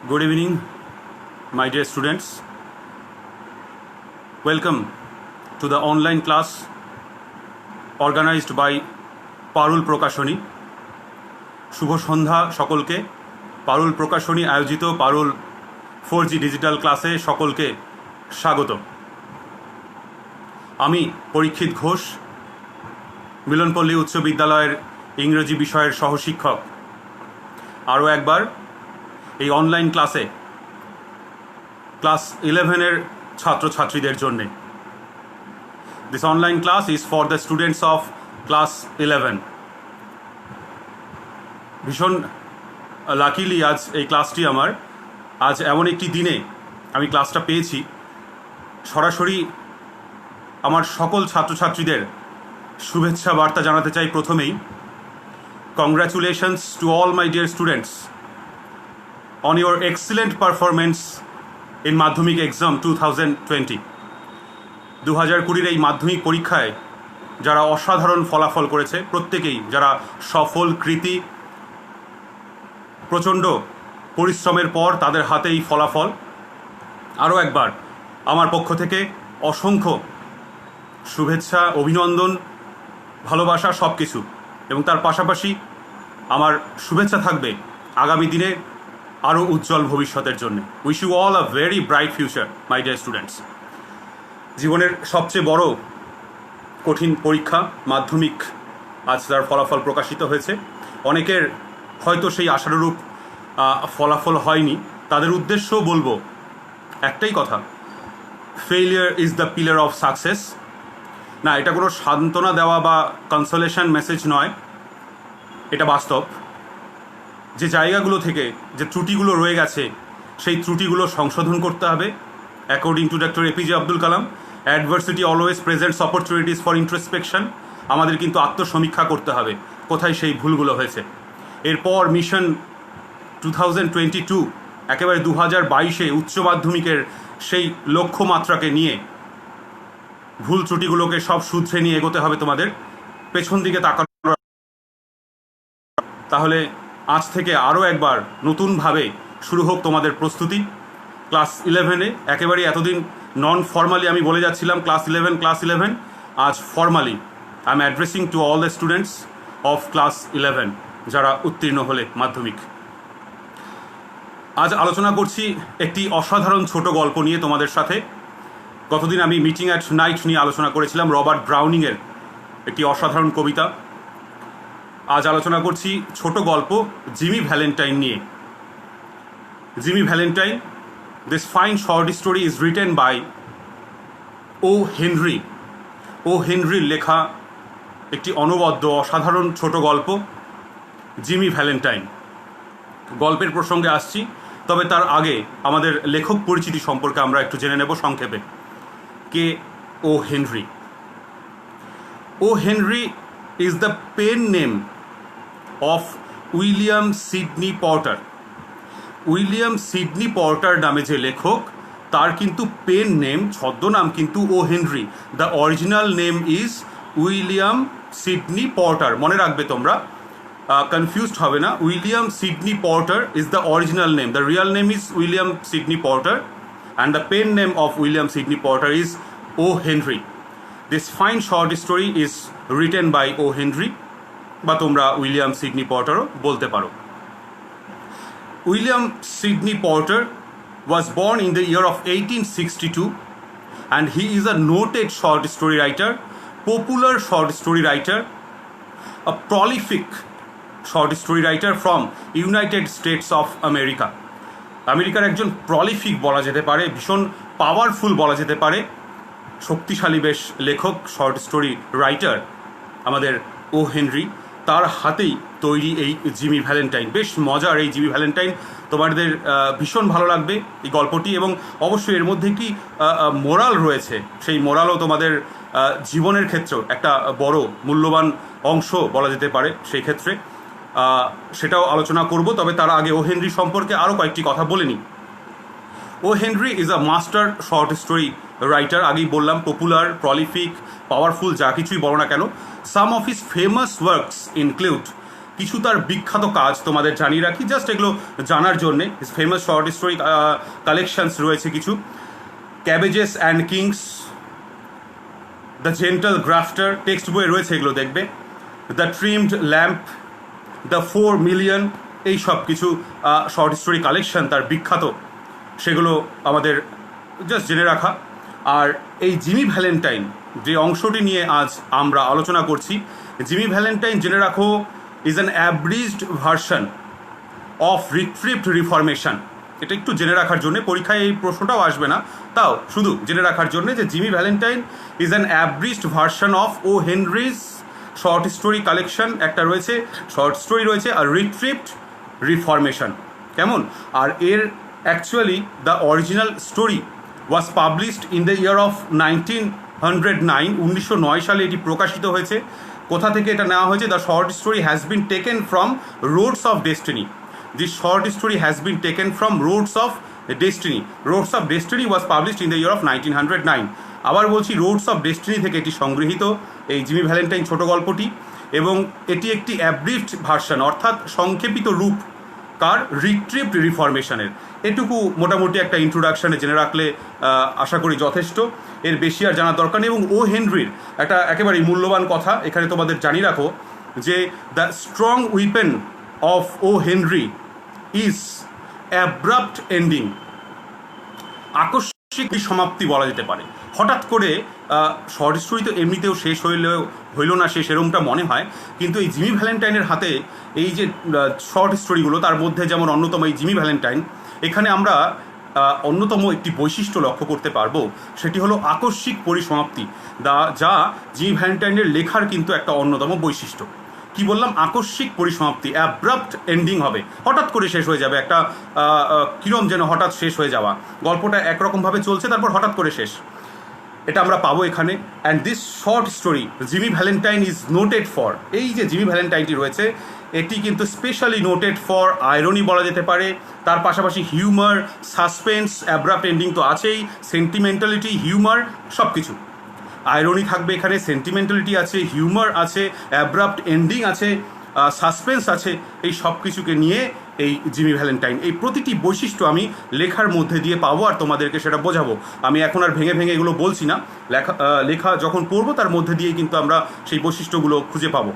Good evening, my dear students. Welcome to the online class organized by পারুল প্রকাশনী। শুভ সন্ধ্যা সকলকে। পারুল প্রকাশনী আয়োজিত পারুল 4G digital ক্লাসে সকলকে স্বাগত। আমি পরীক্ষিত ঘোষ, মিলনপল্লী উচ্চ বিদ্যালয়ের ইংরেজি বিষয়ের সহশিক্ষক। আরও একবার এই অনলাইন ক্লাসে ক্লাস 11-এর ছাত্রছাত্রীদের জন্যে। This online class is for the students of class 11। ভীষণ লাকিলি আজ এই ক্লাসটি আমার, আজ এমন একটি দিনে আমি ক্লাসটা পেয়েছি। সরাসরি আমার সকল ছাত্রছাত্রীদের শুভেচ্ছা বার্তা জানাতে চাই। প্রথমেই congratulations to all my dear students on your excellent performance in মাধ্যমিক এক্সাম 2020। 2020 এই মাধ্যমিক পরীক্ষায় যারা অসাধারণ ফলাফল করেছে, প্রত্যেকেই যারা সফল কৃতী, প্রচণ্ড পরিশ্রমের পর তাদের হাতেই ফলাফল। আরও একবার আমার পক্ষ থেকে অসংখ্য শুভেচ্ছা, অভিনন্দন, ভালোবাসা সব কিছু। এবং তার পাশাপাশি আমার শুভেচ্ছা থাকবে আগামী দিনে আরও উজ্জ্বল ভবিষ্যতের জন্য। Wish you all a very bright future my dear students. জীবনের সবচেয়ে বড় কঠিন পরীক্ষা মাধ্যমিক, আজ তার ফলাফল প্রকাশিত হয়েছে। অনেকের হয়তো সেই আশানুরূপ ফলাফল হয়নি। তাদের উদ্দেশ্যও বলবো একটাই কথা, failure is the pillar of success. না, এটা কোনো সান্ত্বনা দেওয়া বা কনসোলেশন মেসেজ নয়, এটা বাস্তব। যে জায়গাগুলো থেকে যে ত্রুটিগুলো রয়ে গেছে, সেই ত্রুটিগুলো সংশোধন করতে হবে। According to doctor APJ Abdul Kalam, adversity always presents opportunities for introspection. আমাদের কিন্তু আত্মসমীক্ষা করতে হবে কোথায় সেই ভুলগুলো হয়েছে। এরপর মিশন 2022, একেবারে 2022-এ উচ্চ মাধ্যমিকের সেই লক্ষ্যমাত্রাকে নিয়ে ভুল ত্রুটিগুলোকে সব শুধরে নিয়ে এগোতে হবে তোমাদের। পেছন দিকে তাকানো, তাহলে আজ থেকে আরও একবার নতুনভাবে শুরু হোক তোমাদের প্রস্তুতি। ক্লাস 11-এ একেবারে এতদিন নন ফর্মালি আমি বলে যাচ্ছিলাম ক্লাস 11, আজ formally I am addressing to all the students of class 11 যারা উত্তীর্ণ হলে মাধ্যমিক। আজ আলোচনা করছি একটি অসাধারণ ছোট গল্প নিয়ে তোমাদের সাথে। গতদিন আমি মিটিং অ্যাট নাইট নিয়ে আলোচনা করেছিলাম, রবার্ট ব্রাউনিংয়ের একটি অসাধারণ কবিতা। আজ আলোচনা করছি ছোট গল্প জিমি ভ্যালেন্টাইন নিয়ে। Jimmy Valentine, this fine short story is written by O Henry. O হেনরির লেখা একটি অনবদ্য অসাধারণ ছোট গল্প জিমি ভ্যালেন্টাইন। গল্পের প্রসঙ্গে আসছি, তবে তার আগে আমাদের লেখক পরিচিতি সম্পর্কে আমরা একটু জেনে নেব সংক্ষেপে। কে O Henry? O Henry is the pen name of William Sydney Porter. William Sydney Porter নামে যে লেখক, তার কিন্তু পেন নেম, ছদ্মনাম কিন্তু O Henry. The original name is William Sydney Porter. মনে রাখবে তোমরা, কনফিউজড হবে না। William Sydney Porter is the original name. The real name is William Sydney Porter and the pen name of William Sydney Porter is O Henry. This fine short story is written by O Henry, বা তোমরা William Sydney পর্টারও বলতে পারো। William Sydney Porter was born in the year of 1862 and he is a noted short story writer, popular short story writer, a prolific short story writer from United States of America. আমেরিকার একজন prolific বলা যেতে পারে, ভীষণ powerful বলা যেতে পারে, শক্তিশালী বেশ লেখক, শর্ট স্টোরি রাইটার আমাদের ও হেনরি। তার হাতেই তৈরি এই জিমি ভ্যালেন্টাইন। বেশ মজার এই জিমি ভ্যালেন্টাইন, তোমাদের ভীষণ ভালো লাগবে এই গল্পটি। এবং অবশ্যই এর মধ্যে একটি মোরাল রয়েছে, সেই মোরালও তোমাদের জীবনের ক্ষেত্রেও একটা বড় মূল্যবান অংশ বলা যেতে পারে। সেই ক্ষেত্রে সেটাও আলোচনা করব। তবে তার আগে ও হেনরি সম্পর্কে আরও কয়েকটি কথা বলে নিই। O Henry is a master short story writer. আগেই বললাম, পপুলার, প্রলিফিক, পাওয়ারফুল, যা কিছুই বলো না কেন। Some of his famous works include কিছু তার বিখ্যাত কাজ তোমাদের জানিয়ে রাখি, জাস্ট এগুলো জানার জন্যে। ফেমাস শর্ট স্টোরি কালেকশনস রয়েছে কিছু, cabbages and kings, the gentle grafter, text বইয়ে রয়েছে, এগুলো দেখবে। The trimmed lamp, the 4 million, এই সব কিছু শর্ট স্টোরি কালেকশন তার বিখ্যাত, সেগুলো আমাদের জাস্ট জেনে রাখা। আর এই জিমি ভ্যালেন্টাইন যে অংশটি নিয়ে আজ আমরা আলোচনা করছি, জিমি ভ্যালেন্টাইন জেনে রাখো is an abridged version of retrieved reformation. এটা একটু জেনে রাখার জন্য, পরীক্ষায় এই প্রশ্নটাও আসবে না, তাও শুধু জেনে রাখার জন্য যে Jimmy Valentine is an abridged version of O Henry's short story collection একটা রয়েছে, শর্ট স্টোরি রয়েছে, আর রিট্রিভড রিফরমেশন কেমন। আর এর actually the original story was published in the year of 1909, 1909 সালে এটি প্রকাশিত হয়েছে। কোথা থেকে এটা নেওয়া হয়েছে? The short story has been taken from Rhodes of destiny. This short story has been taken from Roads of Destiny. Roads of Destiny was published in the year of 1909. আবার বলছি, রোডস অফ ডেস্টিনি থেকে এটি সংগৃহীত এই Jimmy Valentine ছোট গল্পটি, এবং এটি একটি অ্যাব্রিভড ভার্সন, অর্থাৎ সংক্ষেপিত রূপ কার? রিট্রিভড রিফরমেশনের। এটুকু মোটামুটি একটা ইন্ট্রোডাকশানে জেনে রাখলে আশা করি যথেষ্ট, এর বেশি আর জানার দরকার নেই। এবং ও হেনরির একটা একেবারেই মূল্যবান কথা এখানে তোমাদের জানিয়ে রাখো, যে the strong weapon of O Henry is abrupt ending. আকস্মিক সমাপ্তি বলা যেতে পারে। হঠাৎ করে শর্ট স্টোরি তো এমনিতেও শেষ হইল না শেষ, এরকমটা মনে হয়, কিন্তু এই জিমি ভ্যালেন্টাইনের হাতে এই যে শর্ট স্টোরিগুলো, তার মধ্যে যেমন অন্যতম এই জিমি ভ্যালেন্টাইন, এখানে আমরা অন্যতম একটি বৈশিষ্ট্য লক্ষ্য করতে পারবো, সেটি হলো আকস্মিক পরিসমাপ্তি, যা জিমি ভ্যালেন্টাইনের লেখার কিন্তু একটা অন্যতম বৈশিষ্ট্য। কি বললাম? আকস্মিক পরিসমাপ্তি, অ্যাব্রাপ্ট এন্ডিং হবে, হঠাৎ করে শেষ হয়ে যাবে, একটা কিরম যেন হঠাৎ শেষ হয়ে যাওয়া, গল্পটা একরকমভাবে চলছে তারপর হঠাৎ করে শেষ, এটা আমরা পাবো এখানে। And this short story Jimmy Valentine is noted for, এই যে জিমি ভ্যালেন্টাইনটি রয়েছে এটি কিন্তু স্পেশালি নোটেড ফর আইরনি বলা যেতে পারে, তার পাশাপাশি হিউমার, সাসপেন্স, অ্যাব্রাপ্ট এন্ডিং তো আছেই, সেন্টিমেন্টালিটি, হিউমার, সব কিছু। আইরনি থাকবে এখানে, সেন্টিমেন্টালিটি আছে, হিউমার আছে, অ্যাব্রাপ্ট এন্ডিং আছে, সাসপেন্স আছে, এই সব কিছুকে নিয়ে এই জিমি ভ্যালেন্টাইন। এই প্রতিটি বৈশিষ্ট্য আমি লেখার মধ্যে দিয়ে পাবো আর তোমাদেরকে সেটা বোঝাবো। আমি এখন আর ভেঙে ভেঙে এগুলো বলছি না, লেখা যখন পড়বো তার মধ্যে দিয়েই কিন্তু আমরা সেই বৈশিষ্ট্যগুলো খুঁজে পাবো।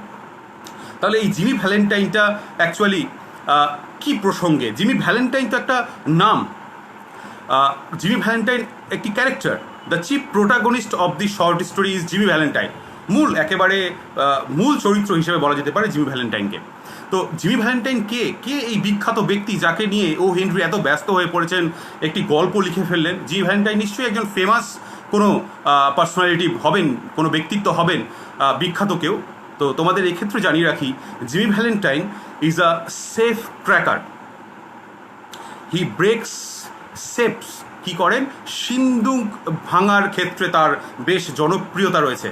তাহলে এই জিমি ভ্যালেন্টাইনটা অ্যাকচুয়ালি কী প্রসঙ্গে? জিমি ভ্যালেন্টাইন তো একটা নাম, জিমি ভ্যালেন্টাইন একটি character. The chief protagonist of the short story is Jimmy Valentine. একেবারে মূল চরিত্র হিসেবে বলা যেতে পারে জিমি ভ্যালেন্টাইনকে। তো জিমি ভ্যালেন্টাইন কে এই বিখ্যাত ব্যক্তি যাকে নিয়ে ও হেনরি এত ব্যস্ত হয়ে পড়েছেন, একটি গল্প লিখে ফেললেন? জিমি ভ্যালেন্টাইন নিশ্চয়ই একজন ফেমাস কোনো পার্সোনালিটি হবেন, কোনো ব্যক্তিত্ব হবেন, বিখ্যাত কেউ। তো তোমাদের এই ক্ষেত্রে জানিয়ে রাখি, Jimmy Valentine is a safe cracker. He breaks safes, কি করেন? সিন্দুক ভাঙার ক্ষেত্রে তার বেশ জনপ্রিয়তা রয়েছে।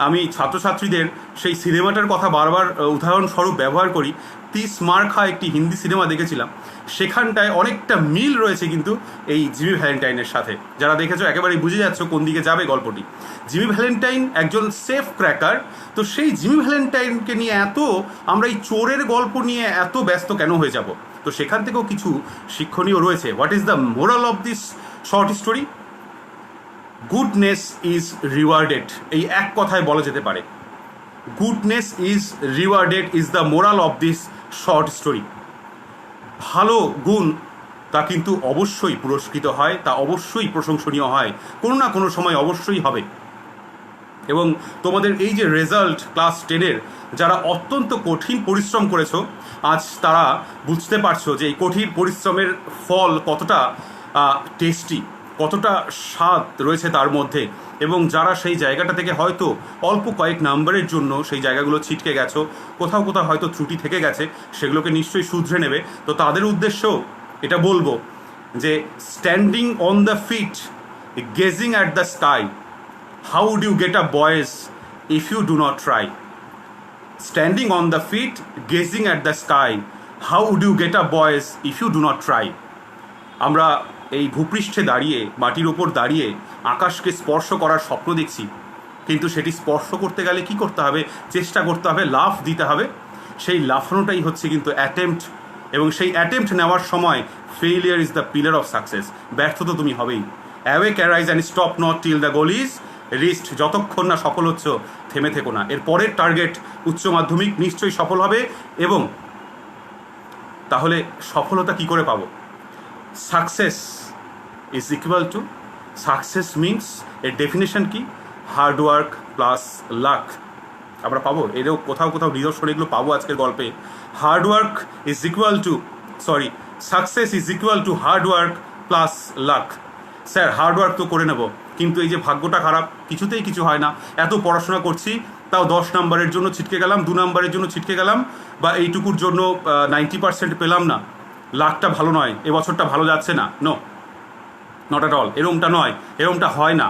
আমি ছাত্রছাত্রীদের সেই সিনেমাটার কথা বারবার উদাহরণস্বরূপ ব্যবহার করি। 30 মার খা একটি হিন্দি সিনেমা দেখেছিলাম, সেখানটায় অনেকটা মিল রয়েছে কিন্তু এই জিমি ভ্যালেন্টাইনের সাথে। যারা দেখেছো একেবারেই বুঝে যাচ্ছ কোন দিকে যাবে গল্পটি। জিমি ভ্যালেন্টাইন একজন সেফ ক্র্যাকার। তো সেই জিমি ভ্যালেন্টাইনকে নিয়ে আমরা এই চোরের গল্প নিয়ে এত ব্যস্ত কেন হয়ে যাব? তো সেখান থেকেও কিছু শিক্ষণীয় রয়েছে। What is the moral of this short story? Goodness is rewarded, এই এক কথায় বলা যেতে পারে। Goodness is rewarded is the moral of this short story. ভালো গুণ তা কিন্তু অবশ্যই পুরস্কৃত হয়, তা অবশ্যই প্রশংসনীয় হয়, কোনো না কোনো সময় অবশ্যই হবে। এবং তোমাদের এই যে রেজাল্ট ক্লাস 10-এর, যারা অত্যন্ত কঠিন পরিশ্রম করেছো, আজ তারা বুঝতে পারছো যে এই কঠিন পরিশ্রমের ফল কতটা টেস্টি, কতটা স্বাদ রয়েছে তার মধ্যে। এবং যারা সেই জায়গাটা থেকে হয়তো অল্প কয়েক নাম্বারের জন্য সেই জায়গাগুলো ছিটকে গেছো, কোথাও কোথাও হয়তো ত্রুটি থেকে গেছে, সেগুলোকে নিশ্চয়ই শুধরে নেবে। তো তাদের উদ্দেশ্যেও এটা বলবো যে standing on the feet, gazing at the sky, how would you get up, boys, if you do not try? Standing on the feet, gazing at the sky, how would you get up, boys, if you do not try? আমরা এই ভূপৃষ্ঠে দাঁড়িয়ে, মাটির ওপর দাঁড়িয়ে আকাশকে স্পর্শ করার স্বপ্ন দেখছি, কিন্তু সেটি স্পর্শ করতে গেলে কি করতে হবে? চেষ্টা করতে হবে, লাফ দিতে হবে। সেই লাফানোটাই হচ্ছে কিন্তু অ্যাটেম্পট, এবং সেই অ্যাটেম্পট নেওয়ার সময় failure is the pillar of success. ব্যর্থ তো তুমি হবেই। Awake arise and stop not till the goal is reached. যতক্ষণ না সফল হচ্ছ থেমে থেকো না। এর পরের টার্গেট উচ্চ মাধ্যমিক, নিশ্চয়ই সফল হবে। এবং তাহলে সফলতা কি করে পাবো? Success is equal to, success means এর ডেফিনেশন কি? Hard work plus lakh. আমরা পাবো, এরও কোথাও কোথাও নিদর্শন এগুলো পাবো আজকের গল্পে। Hard work is equal to, success is equal to hard work plus lakh. Sir hard work তো করে নেব, কিন্তু এই যে ভাগ্যটা খারাপ, কিছুতেই কিছু হয় না। এত পড়াশোনা করছি, তাও 10 নম্বরের জন্য ছিটকে গেলাম, 2 নম্বরের জন্য ছিটকে গেলাম, বা এইটুকুর জন্য 90% পেলাম না। লাকটা ভালো নয়, এবছরটা ভালো যাচ্ছে না। No, not at all. এরমটা নয়, এরমটা হয় না।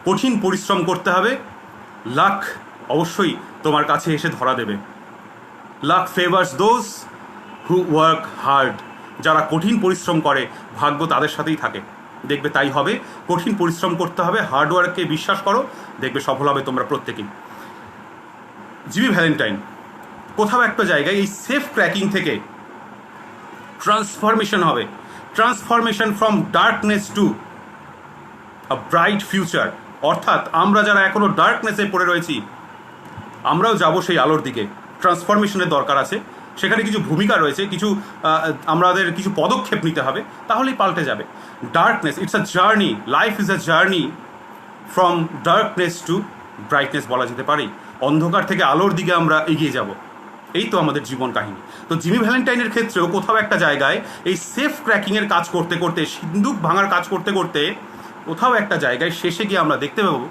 কঠিন পরিশ্রম করতে হবে, লাক অবশ্যই তোমার কাছে এসে ধরা দেবে। Lakh favours those who work hard. যারা কঠিন পরিশ্রম করে ভাগ্য তাদের সাথেই থাকে, দেখবে তাই হবে। কঠিন পরিশ্রম করতে হবে, হার্ডওয়ার্ককে বিশ্বাস করো, দেখবে সফল হবে তোমরা প্রত্যেকেই। জিমি ভ্যালেন্টাইন কোথাও একটা জায়গায় এই সেফ ক্র্যাকিং থেকে ট্রান্সফরমেশন হবে, transformation from darkness to a bright future. অর্থাৎ আমরা যারা এখনো ডার্কনেসে পড়ে রয়েছি, আমরাও যাব সেই আলোর দিকে। ট্রান্সফরমেশনের দরকার আছে, সেখানে কিছু ভূমিকা রয়েছে, কিছু আমাদের কিছু পদক্ষেপ নিতে হবে, তাহলেই পাল্টে যাবে। Darkness, it's a journey, life is a journey from darkness two brightness বলা যেতে পারে। অন্ধকার থেকে আলোর দিকে আমরা এগিয়ে যাব, এই তো আমাদের জীবন কাহিনী। তো জিমি ভ্যালেন্টাইনের ক্ষেত্রেও কোথাও একটা জায়গায় এই সেফ ক্র্যাকিংয়ের কাজ করতে করতে, সিন্দুক ভাঙার কাজ করতে করতে, কোথাও একটা জায়গায় শেষে গিয়ে আমরা দেখতে পাবো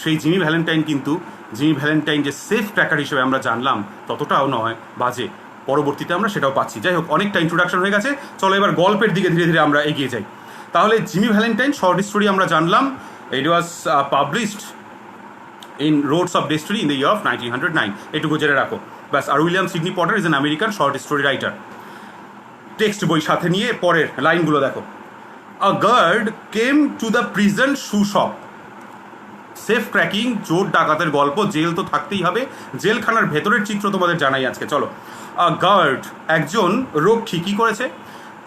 সেই জিমি ভ্যালেন্টাইন কিন্তু, জিমি ভ্যালেন্টাইন যে সেফ ক্র্যাকার হিসেবে আমরা জানলাম ততটাও নয়, বাজে। পরবর্তীতে আমরা সেটাও পাচ্ছি। যাই হোক, অনেকটা ইন্ট্রোডাকশন হয়ে গেছে, চলো এবার গল্পের দিকে ধীরে ধীরে আমরা এগিয়ে যাই। তাহলে জিমি ভ্যালেন্টাইন শর্ট স্টোরি আমরা জানলাম। It was published in Roads of Destiny in the year of 1909। এটুকু জেনে রাখো ব্যাস। আর William Sydney Porter is an American short story writer. Text বই সাথে নিয়ে পরের লাইনগুলো দেখো। A guard came to the prison shoe shop. Safe cracking, চোর ডাকাতের গল্প, জেল তো থাকতেই হবে। জেলখানার ভেতরের চিত্র তোমাদের জানাই আজকে, চলো। আ গার্ড, একজন রক্ষী কি করেছে?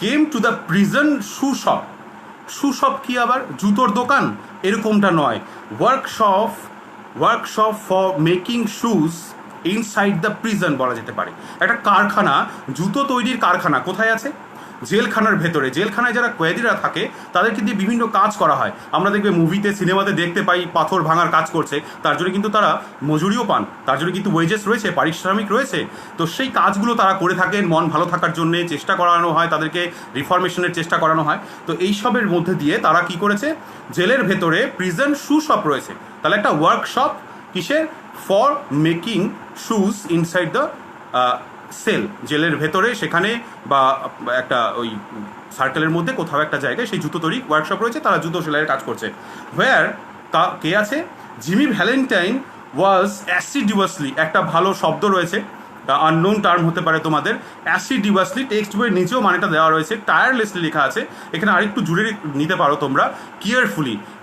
কেম to the prison shoe shop. Shoe shop কি আবার? জুতোর দোকান? এরকমটা নয়। Workshop for making shoes inside the prison বলা যেতে পারে। একটা কারখানা, জুতো তৈরির কারখানা কোথায় আছে? জেলখানার ভেতরে। জেলখানায় যারা কয়েদিরা থাকে তাদেরকে দিয়ে বিভিন্ন কাজ করা হয়। আমরা দেখবে মুভিতে, সিনেমাতে দেখতে পাই পাথর ভাঙার কাজ করছে, তার জন্য কিন্তু তারা মজুরিও পান, তার জন্য কিন্তু ওয়েজেস রয়েছে, পারিশ্রমিক রয়েছে। তো সেই কাজগুলো তারা করে থাকেন মন ভালো থাকার জন্য, চেষ্টা করানো হয় তাদেরকে, রিফরমেশনের চেষ্টা করানো হয়। তো এইসবের মধ্যে দিয়ে তারা কি করেছে? জেলের ভেতরে প্রিজন শু শপ রয়েছে। তাহলে একটা ওয়ার্কশপ কিসের? For making shoes inside the cell. জেলের ভেতরে সেখানে, বা একটা ওই সার্কেলের মধ্যে কোথাও একটা জায়গায় সেই জুতো তৈরি ওয়ার্কশপ রয়েছে, তারা জুতো সেলাইয়ের কাজ করছে। হোয়ার, কে আছে? জিমি ভ্যালেন্টাইন ওয়াজ অ্যাসিডিউয়াসলি, একটা ভালো শব্দ রয়েছে, আননোন টার্ম হতে পারে তোমাদের। অ্যাসিডিউয়াসলি টেক্সট বইয়ের নিচেও মানেটা দেওয়া রয়েছে, টায়ারলেসলি লেখা আছে, এখানে আরেকটু জুড়ে নিতে পারো তোমরা।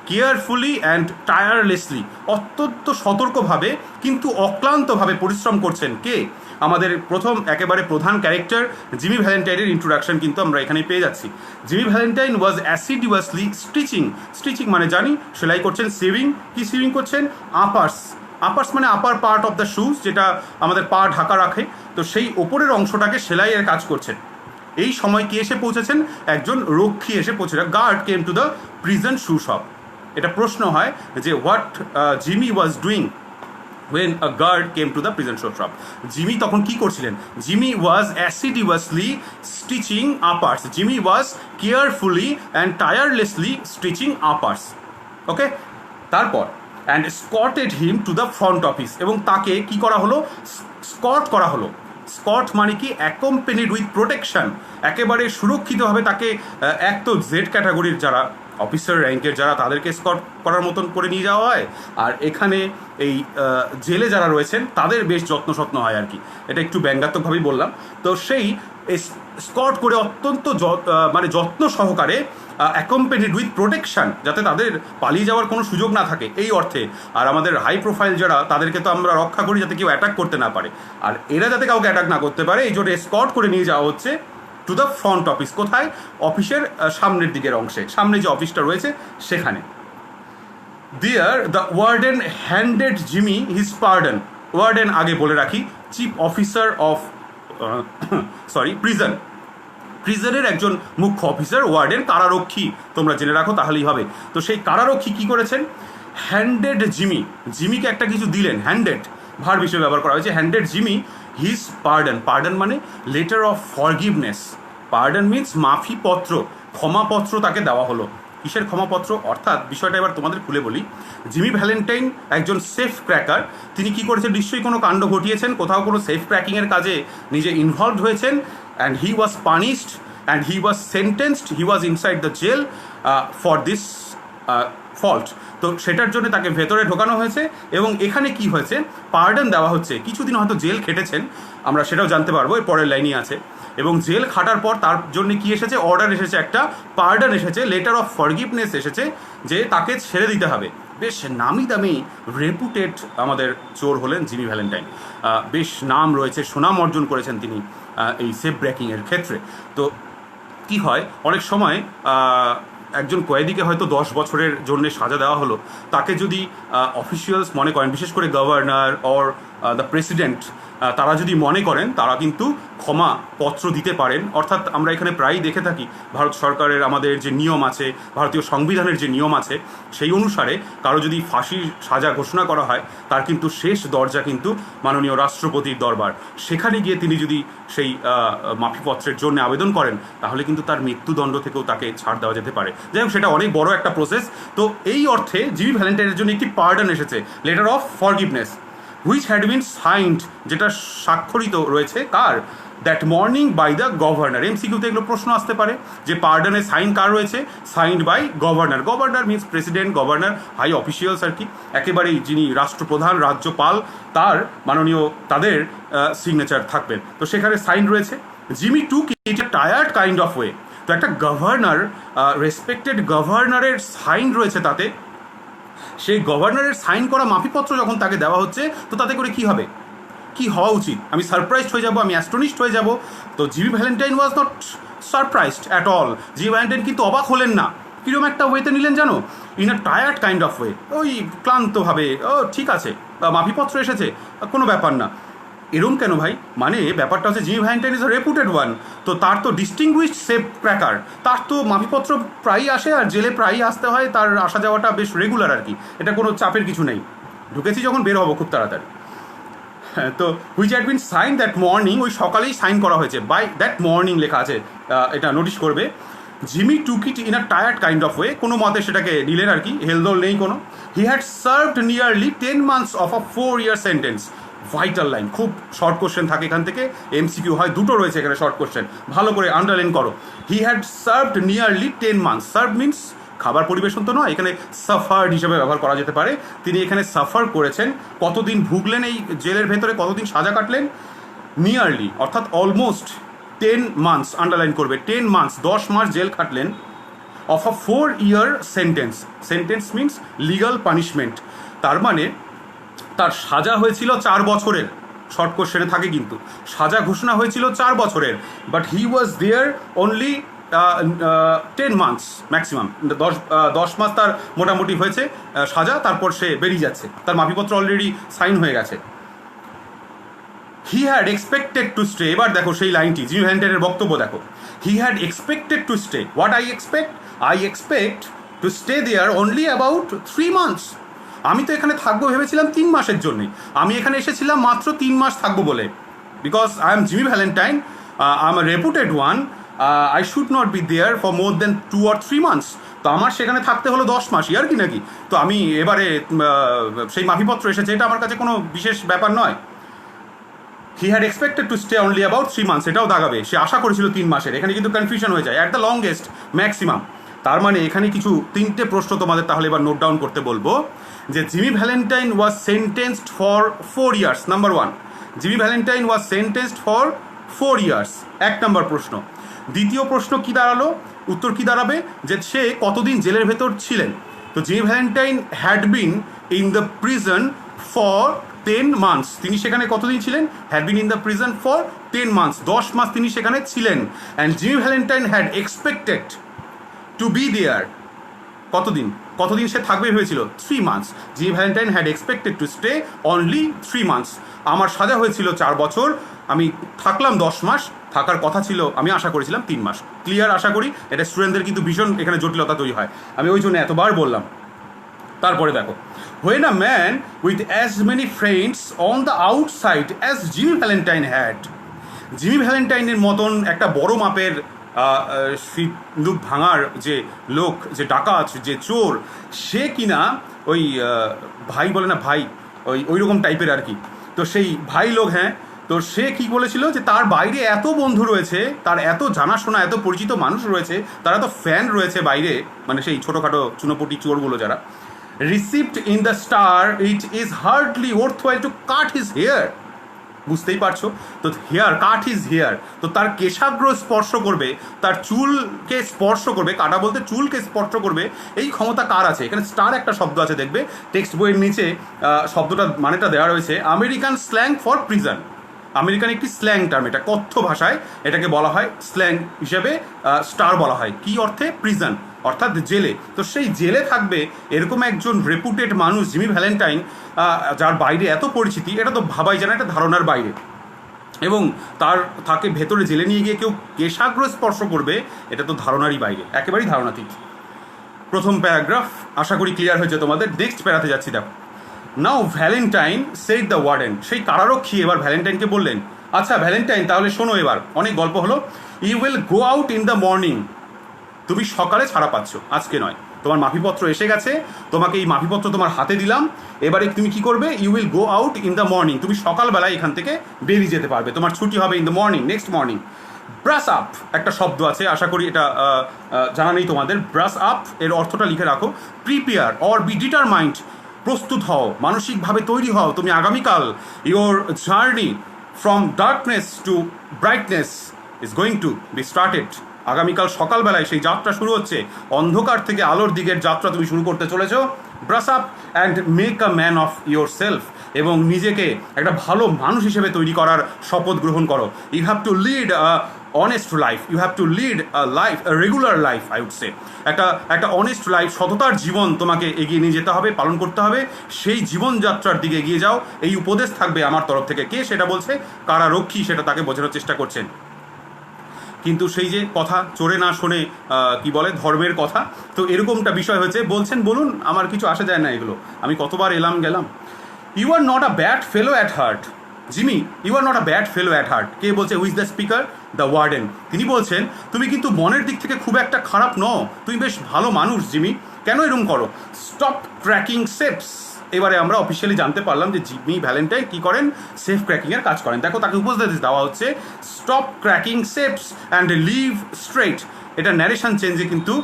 কেয়ারফুলি অ্যান্ড টায়ারলেসলি, অত্যন্ত সতর্কভাবে কিন্তু অক্লান্তভাবে পরিশ্রম করছেন কে? আমাদের প্রথম একেবারে প্রধান ক্যারেক্টার জিমি ভ্যালেন্টাইনের ইন্ট্রোডাকশন কিন্তু আমরা এখানে পেয়ে যাচ্ছি। জিমি ভ্যালেন্টাইন ওয়াজ অ্যাসিডিউয়াসলি স্টিচিং মানে জানি সেলাই করছেন। সিভিং করছেন? আপার্স মানে আপার পার্ট অফ দ্য শুজ, যেটা আমাদের পা ঢাকা রাখে, তো সেই ওপরের অংশটাকে সেলাইয়ের কাজ করছেন। এই সময় কি এসে পৌঁছেছেন? একজন রক্ষী এসে পৌঁছেছেন। Guard came to the prison shoe shop. এটা প্রশ্ন হয় যে what Jimmy was doing when a guard came to the prison shop. Jimmy তখন কি করছিলেন? Jimmy was assiduously stitching uppers. Jimmy was carefully and tirelessly stitching uppers. Okay, তারপর and escorted him to the front office, এবং তাকে কি করা হলো? Scott করা হলো। স্কট মানে কি? অ্যাকম্পেনিড উইথ প্রোটেকশন, একেবারে সুরক্ষিতভাবে তাকে, এক তো জেড ক্যাটাগরির যারা অফিসার র্যাঙ্কের যারা, তাদেরকে স্কট করার মতন করে নিয়ে যাওয়া হয়, আর এখানে এই জেলে যারা রয়েছেন তাদের বেশ যত্ন হয় আর কি। এটা একটু ব্যঙ্গাত্মকভাবেই বললাম। তো সেই স্কট করে অত্যন্ত মানে যত্ন সহকারে অ্যাকম্পেনিড উইথ প্রোটেকশন, যাতে তাদের পালিয়ে যাওয়ার কোনো সুযোগ না থাকে এই অর্থে। আর আমাদের হাই প্রোফাইল যারা, তাদেরকে তো আমরা রক্ষা করি যাতে কেউ অ্যাটাক করতে না পারে, আর এরা যাতে কাউকে অ্যাটাক না করতে পারে, এই জন্য স্কট করে নিয়ে যাওয়া হচ্ছে টু দ্য ফ্রন্ট অফিস। কোথায়? অফিসের সামনের দিকের অংশে, সামনে যে অফিসটা রয়েছে সেখানে। There the warden handed Jimmy his pardon. Warden আগে বলে রাখি চিফ অফিসার অফ প্রিজন, প্রিজনের একজন মুখ্য অফিসার। ওয়ার্ডেন কারারক্ষী, তোমরা জেনে রাখো তাহলেই হবে। তো সেই কারারক্ষী কি করেছেন? হ্যান্ডেড জিমি, জিমিকে একটা কিছু দিলেন। হ্যান্ডেড ভার্ব হিসেবে ব্যবহার করা হয়েছে। Handed Jimmy his pardon. Pardon মানে letter of forgiveness. Pardon means মাফি পত্র, ক্ষমাপত্র তাকে দেওয়া হলো। কিসের ক্ষমাপত্র? অর্থাৎ বিষয়টা এবার তোমাদের খুলে বলি। জিমি ভ্যালেন্টাইন একজন সেফ ক্র্যাকার। তিনি কি করেছেন? নিশ্চয়ই কোনো কাণ্ড ঘটিয়েছেন, কোথাও কোনো সেফ ক্র্যাকিংয়ের কাজে নিজে ইনভলভড হয়েছেন। And he was punished and he was sentenced, he was inside the jail for this fault. তো সেটার জন্য তাকে ভেতরে ঢোকানো হয়েছে। এবং এখানে কি হয়েছে? পার্ডন দেওয়া হচ্ছে। কিছুদিন হয়তো জেল খেটেছেন, আমরা সেটাও জানতে পারবো, এর পরের লাইনই আছে। এবং জেল খাটার পর তার জন্য কি এসেছে? অর্ডার এসেছে, একটা পার্ডন এসেছে, লেটার অফ ফরগিভনেস এসেছে, যে তাকে ছেড়ে দিতে হবে। বেশ নামি দামি রেপুটেড আমাদের চোর হলেন জিমি ভ্যালেন্টাইন। বেশ নাম রয়েছে, সুনাম অর্জন করেছেন তিনি এই সেফ ব্রেকিংয়ের ক্ষেত্রে। তো কি হয়, অনেক সময় একজন কয়েদিকে হয়তো 10 বছরের জন্য সাজা দেওয়া হলো, তাকে যদি অফিসিয়ালস মনে করেন, বিশেষ করে গভর্নর অর দ্য প্রেসিডেন্ট, তারা যদি মনে করেন, তারা কিন্তু ক্ষমা পত্র দিতে পারেন। অর্থাৎ আমরা এখানে প্রায়ই দেখে থাকি, ভারত সরকারের আমাদের যে নিয়ম আছে, ভারতীয় সংবিধানের যে নিয়ম আছে, সেই অনুসারে কারো যদি ফাঁসির সাজা ঘোষণা করা হয়, তার কিন্তু শেষ দরজা কিন্তু মাননীয় রাষ্ট্রপতির দরবার। সেখানে গিয়ে তিনি যদি সেই মাফিপত্রের জন্য আবেদন করেন, তাহলে কিন্তু তার মৃত্যুদণ্ড থেকেও তাকে ছাড় দেওয়া যেতে পারে। যাই হোক, সেটা অনেক বড় একটা প্রসেস। তো এই অর্থে জিমি ভ্যালেন্টাইনের জন্য একটি পার্ডন এসেছে, letter of forgiveness, which had been signed, যেটা স্বাক্ষরিত রয়েছে কার? That morning by the governor. এমসিকিউতে এগুলো প্রশ্ন আসতে পারে যে পার্ডনে সাইন কার রয়েছে? Signed by governor. Governor means president, governor high officials আর কি, একেবারেই যিনি রাষ্ট্রপ্রধান, রাজ্যপাল, তার মাননীয় তাদের সিগনেচার থাকবেন। তো সেখানে সাইন রয়েছে। Jimmy took it A tired kind of way. তো একটা গভর্নর, রেসপেক্টেড গভর্নরের সাইন রয়েছে তাতে। সেই গভর্নরের সাইন করা মাফিপত্র যখন তাকে দেওয়া হচ্ছে, তো তাতে করে কি হবে, কি হওয়া উচিত? আমি সারপ্রাইজড হয়ে যাব, আমি অ্যাস্টনিশড হয়ে যাব। তো Jimmy Valentine was not surprised at all. Jimmy Valentine কিন্তু অবাক হলেন না। কীরকম একটা ওয়েতে নিলেন জানো? In a tired kind of way, ওই ক্লান্তভাবে, ও ঠিক আছে, মাফিপত্র এসেছে, কোনো ব্যাপার না। এরম কেন ভাই? মানে ব্যাপারটা হচ্ছে Jimmy Valentine is a reputed one. তো তার তো ডিস্টিংগুইশড সেফ ক্র্যাকার, তার তো মাফিপত্র প্রায়ই আসে, আর জেলে প্রায়ই আসতে হয়, তার আসা যাওয়াটা বেশ রেগুলার আর কি, এটা কোনো চাপের কিছু নেই। ঢুকেছি যখন, বের হবো খুব তাড়াতাড়ি। হ্যাঁ, তো which had been sign that morning, ওই সকালেই সাইন করা হয়েছে, বাই দ্যাট মর্নিং লেখা আছে, এটা নোটিশ করবে। Jimmy took it in a tired kind of way, কোনো মতে সেটাকে নিলেন আর কি, হেলদোল নেই কোনো। He had served nearly 10 months of a 4-year sentence. Vital line, খুব শর্ট কোশ্চেন থাকে এখান থেকে, এমসিকিউ হয়, দুটো রয়েছে এখানে শর্ট কোশ্চেন, ভালো করে আন্ডারলাইন করো। He had served nearly 10 months। Serve means খাবার পরিবেশন তো নয়, এখানে সাফার্ড হিসেবে ব্যবহার করা যেতে পারে। তিনি এখানে সাফার করেছেন, কতদিন ভুগলেন এই জেলের ভেতরে, কতদিন সাজা কাটলেন? নিয়ারলি অর্থাৎ অলমোস্ট 10 months, আন্ডারলাইন করবে, 10 months, 10 মাস জেল খাটলেন। Of a 4-year sentence, sentence means legal punishment, তার মানে তার সাজা হয়েছিল 4 বছরের। শর্ট কোশ্চেনে থাকে কিন্তু, সাজা ঘোষণা হয়েছিল 4 বছরের, but he was there only 10 months maximum. 10 মাস তার মোটামুটি হয়েছে সাজা, তারপর সে বেরিয়ে যাচ্ছে, তার মাফিপত্র অলরেডি সাইন হয়ে গেছে। He had expected to stay, এবার দেখো সেই লাইনটি, জিমি ভ্যালেন্টাইনের বক্তব্য দেখো। He had expected to stay, what I expect? I expect to stay there only about 3 months। আমি তো এখানে থাকবো ভেবেছিলাম 3 মাসের জন্যে, আমি এখানে এসেছিলাম মাত্র 3 মাস থাকবো বলে। Because I am Jimmy Valentine, I am a reputed one, I should not be there for more than 2 or 3 months। তো আমার সেখানে থাকতে হলো 10 মাসই আর কি নাকি। তো আমি এবারে সেই মাফিপত্র এসেছে, এটা আমার কাছে কোনো বিশেষ ব্যাপার নয়। হি had expected to stay only about 3 months, এটাও দাগাবে, সে আশা করেছিল 3 মাসের। এখানে কিন্তু কনফিউশন হয়ে যায়, অ্যাট দ্য লংগেস্ট ম্যাক্সিমাম। তার মানে এখানে কিছু 3টে প্রশ্ন তোমাদের তাহলে এবার নোট ডাউন করতে বলবো, যে Jimmy Valentine was sentenced for 4 years। Number 1, Jimmy Valentine was sentenced for 4 years. 1 number প্রশ্ন। দ্বিতীয় প্রশ্ন কি দাঁড়ালো, উত্তর কি দাঁড়াবে, যে সে কতদিন জেলের ভেতর ছিলেন। তো Jimmy Valentine had been in the prison for 10 months. তিনি সেখানে কতদিন ছিলেন, had been in the prison for 10 months, 10 মাস তিনি সেখানে ছিলেন। And Jimmy Valentine had expected to be there, কতদিন সে থাকবে হয়েছিল, 3 months. Jimmy Valentine had expected to stay only 3 months. আমার সাজা হয়েছিল 4 বছর, আমি থাকলাম 10 মাস, থাকার কথা ছিল, আমি আশা করেছিলাম 3 মাস। ক্লিয়ার আশা করি, এটা স্টুডেন্টদের কিন্তু ভীষণ এখানে জটিলতা তৈরি হয়, আমি ওই জন্য এতবার বললাম। তারপরে দেখো, when a man with as many friends on the outside as Jimmy Valentine had, জিমি ভ্যালেন্টাইনের মতন একটা বড় মাপের সিন্দুক ভাঙার যে লোক, যে ডাকাত, যে চোর, সে কিনা ওই ভাই বলে না, ভাই ওই রকম টাইপের আর কি। তো সেই ভাই লোক, হ্যাঁ, তো সে কি বলেছিল যে তার বাইরে এত বন্ধু রয়েছে, তার এত জানাশোনা, এত পরিচিত মানুষ রয়েছে, তার এত ফ্যান রয়েছে বাইরে, মানে সেই ছোটোখাটো চুনোপটি চোরগুলো যারা, received in the star it is hardly worthwhile to cut his hair. বুঝতেই পারছো তো, হেয়ার, কাট হিজ হেয়ার, তো তার কেশাগ্র স্পর্শ করবে, তার চুলকে স্পর্শ করবে, কাটা বলতে চুলকে স্পর্শ করবে, এই ক্ষমতা কার আছে। এখানে স্টার একটা শব্দ আছে, দেখবে টেক্সট বইয়ের নিচে শব্দটা মানেটা দেওয়া রয়েছে, American slang for prison. American একটি স্ল্যাং টার্ম, এটা কথ্য ভাষায় এটাকে বলা হয় স্ল্যাং হিসেবে, স্টার বলা হয় কি অর্থে, প্রিজন অর্থাৎ জেলে। তো সেই জেলে থাকবে এরকম একজন রেপুটেড মানুষ জিমি ভ্যালেন্টাইন, যার বাইরে এত পরিচিতি, এটা তো ভাবাই যায় না, এটা ধারণার বাইরে। এবং তাকে ভেতরে জেলে নিয়ে গিয়ে কেউ কেশাগ্র স্পর্শ করবে, এটা তো ধারণারই বাইরে, একেবারেই ধারণাতীত। প্রথম প্যারাগ্রাফ আশা করি ক্লিয়ার হয়েছে তোমাদের। নেক্সট প্যারাতে যাচ্ছি, দেখো। নাও ভ্যালেন্টাইন সেড দ্য ওয়ার্ডেন, সেই কারারক্ষী এবার ভ্যালেন্টাইনকে বললেন, আচ্ছা ভ্যালেন্টাইন, তাহলে শোনো, এবার অনেক গল্প হলো, you will go out in the morning, তুমি সকালে ছাড়া পাচ্ছ, আজকে নয়, তোমার মাফিপত্র এসে গেছে, তোমাকে এই মাফিপত্র তোমার হাতে দিলাম, এবারে তুমি কি করবে, you will go out in the morning, তুমি সকালবেলায় এখান থেকে বেরিয়ে যেতে পারবে, তোমার ছুটি হবে in the morning, next morning. Brush up একটা শব্দ আছে, আশা করি এটা জানা নেই তোমাদের। ব্রাশ আপ এর অর্থটা লিখে রাখো, প্রিপেয়ার অর বি ডিটারমাইন্ড, প্রস্তুত হও, মানসিকভাবে তৈরি হও, তুমি আগামীকাল your journey from darkness two brightness is going to B started, আগামীকাল সকালবেলায় সেই যাত্রা শুরু হচ্ছে, অন্ধকার থেকে আলোর দিকের যাত্রা তুমি শুরু করতে চলেছো। Brush up and make a man of your self, এবং নিজেকে একটা ভালো মানুষ হিসেবে তৈরি করার শপথ গ্রহণ করো। You have to lead a honest life, you have to lead a life, a regular life, I would say, একটা অনেস্ট লাইফ, সততার জীবন তোমাকে এগিয়ে নিয়ে যেতে হবে, পালন করতে হবে, সেই জীবনযাত্রার দিকে এগিয়ে যাও। এই উপদেশ থাকবে আমার তরফ থেকে। কে সেটা বলছে, কারারক্ষী সেটা তাকে বোঝানোর চেষ্টা করছেন। কিন্তু সেই যে কথা, চোরে না শোনে কি বলে, ধর্মের কথা, তো এরকমটা বিষয় হয়েছে। বলছেন বলুন, আমার কিছু আসা যায় না এগুলো, আমি কতবার এলাম গেলাম। You are not a bad fellow at heart, Jimmy, you are not a bad fellow at heart. কে বলছে, who's the speaker, the warden. তিনি বলছেন, তুমি কিন্তু মনের দিক থেকে খুব একটা খারাপ নও, তুমি বেশ ভালো মানুষ জিমি, কেন এরকম করো। স্টপ ক্র্যাকিং সেফস, এবারে আমরা অফিসিয়ালি জানতে পারলাম যে জিমি ভ্যালেন্টাইন কি করেন, সেফ ক্র্যাকিংয়ের কাজ করেন। দেখো তাকে উপদেশ দেওয়া হচ্ছে, stop cracking safes and live straight. এটা ন্যারেশন চেঞ্জে কিন্তু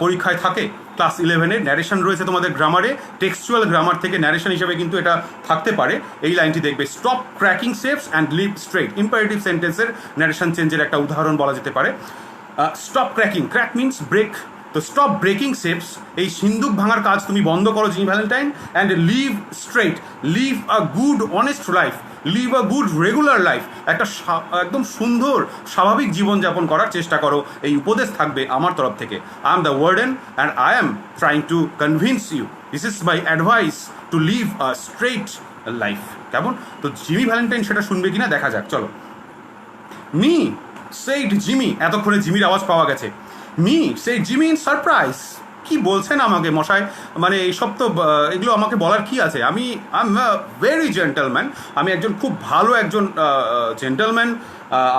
পরীক্ষায় থাকে, ক্লাস 11-এর ন্যারেশন রয়েছে তোমাদের গ্রামারে, টেক্সচুয়াল গ্রামার থেকে ন্যারেশন হিসেবে কিন্তু এটা থাকতে পারে। এই লাইনটি দেখবে, stop cracking safes and live straight, imperative সেন্টেন্সের ন্যারেশন চেঞ্জের একটা উদাহরণ বলা যেতে পারে। Stop cracking, crack means break, তো স্টপ ব্রেকিং সেপস, এই সিন্দুক ভাঙার কাজ তুমি বন্ধ করো Jimmy Valentine, and live straight, leave a good honest life, live a good regular life, একটা একদম সুন্দর স্বাভাবিক জীবনযাপন করার চেষ্টা করো। এই উপদেশ থাকবে আমার তরফ থেকে। I am the warden and I am trying to convince you, this is my advice to live a straight life. কেমন, তো জিমি ভ্যালেন্টাইন সেটা শুনবে কিনা দেখা যাক, চলো। মি সেইড জিমি, এতক্ষণে জিমির আওয়াজ পাওয়া গেছে। মি সেই জিমি ইন সারপ্রাইজ, কি বলছেন আমাকে মশাই, মানে এইসব তো এগুলো আমাকে বলার কি আছে, আমি আই এম ভেরি জেন্টলম্যান, আমি একজন খুব ভালো একজন জেন্টলম্যান,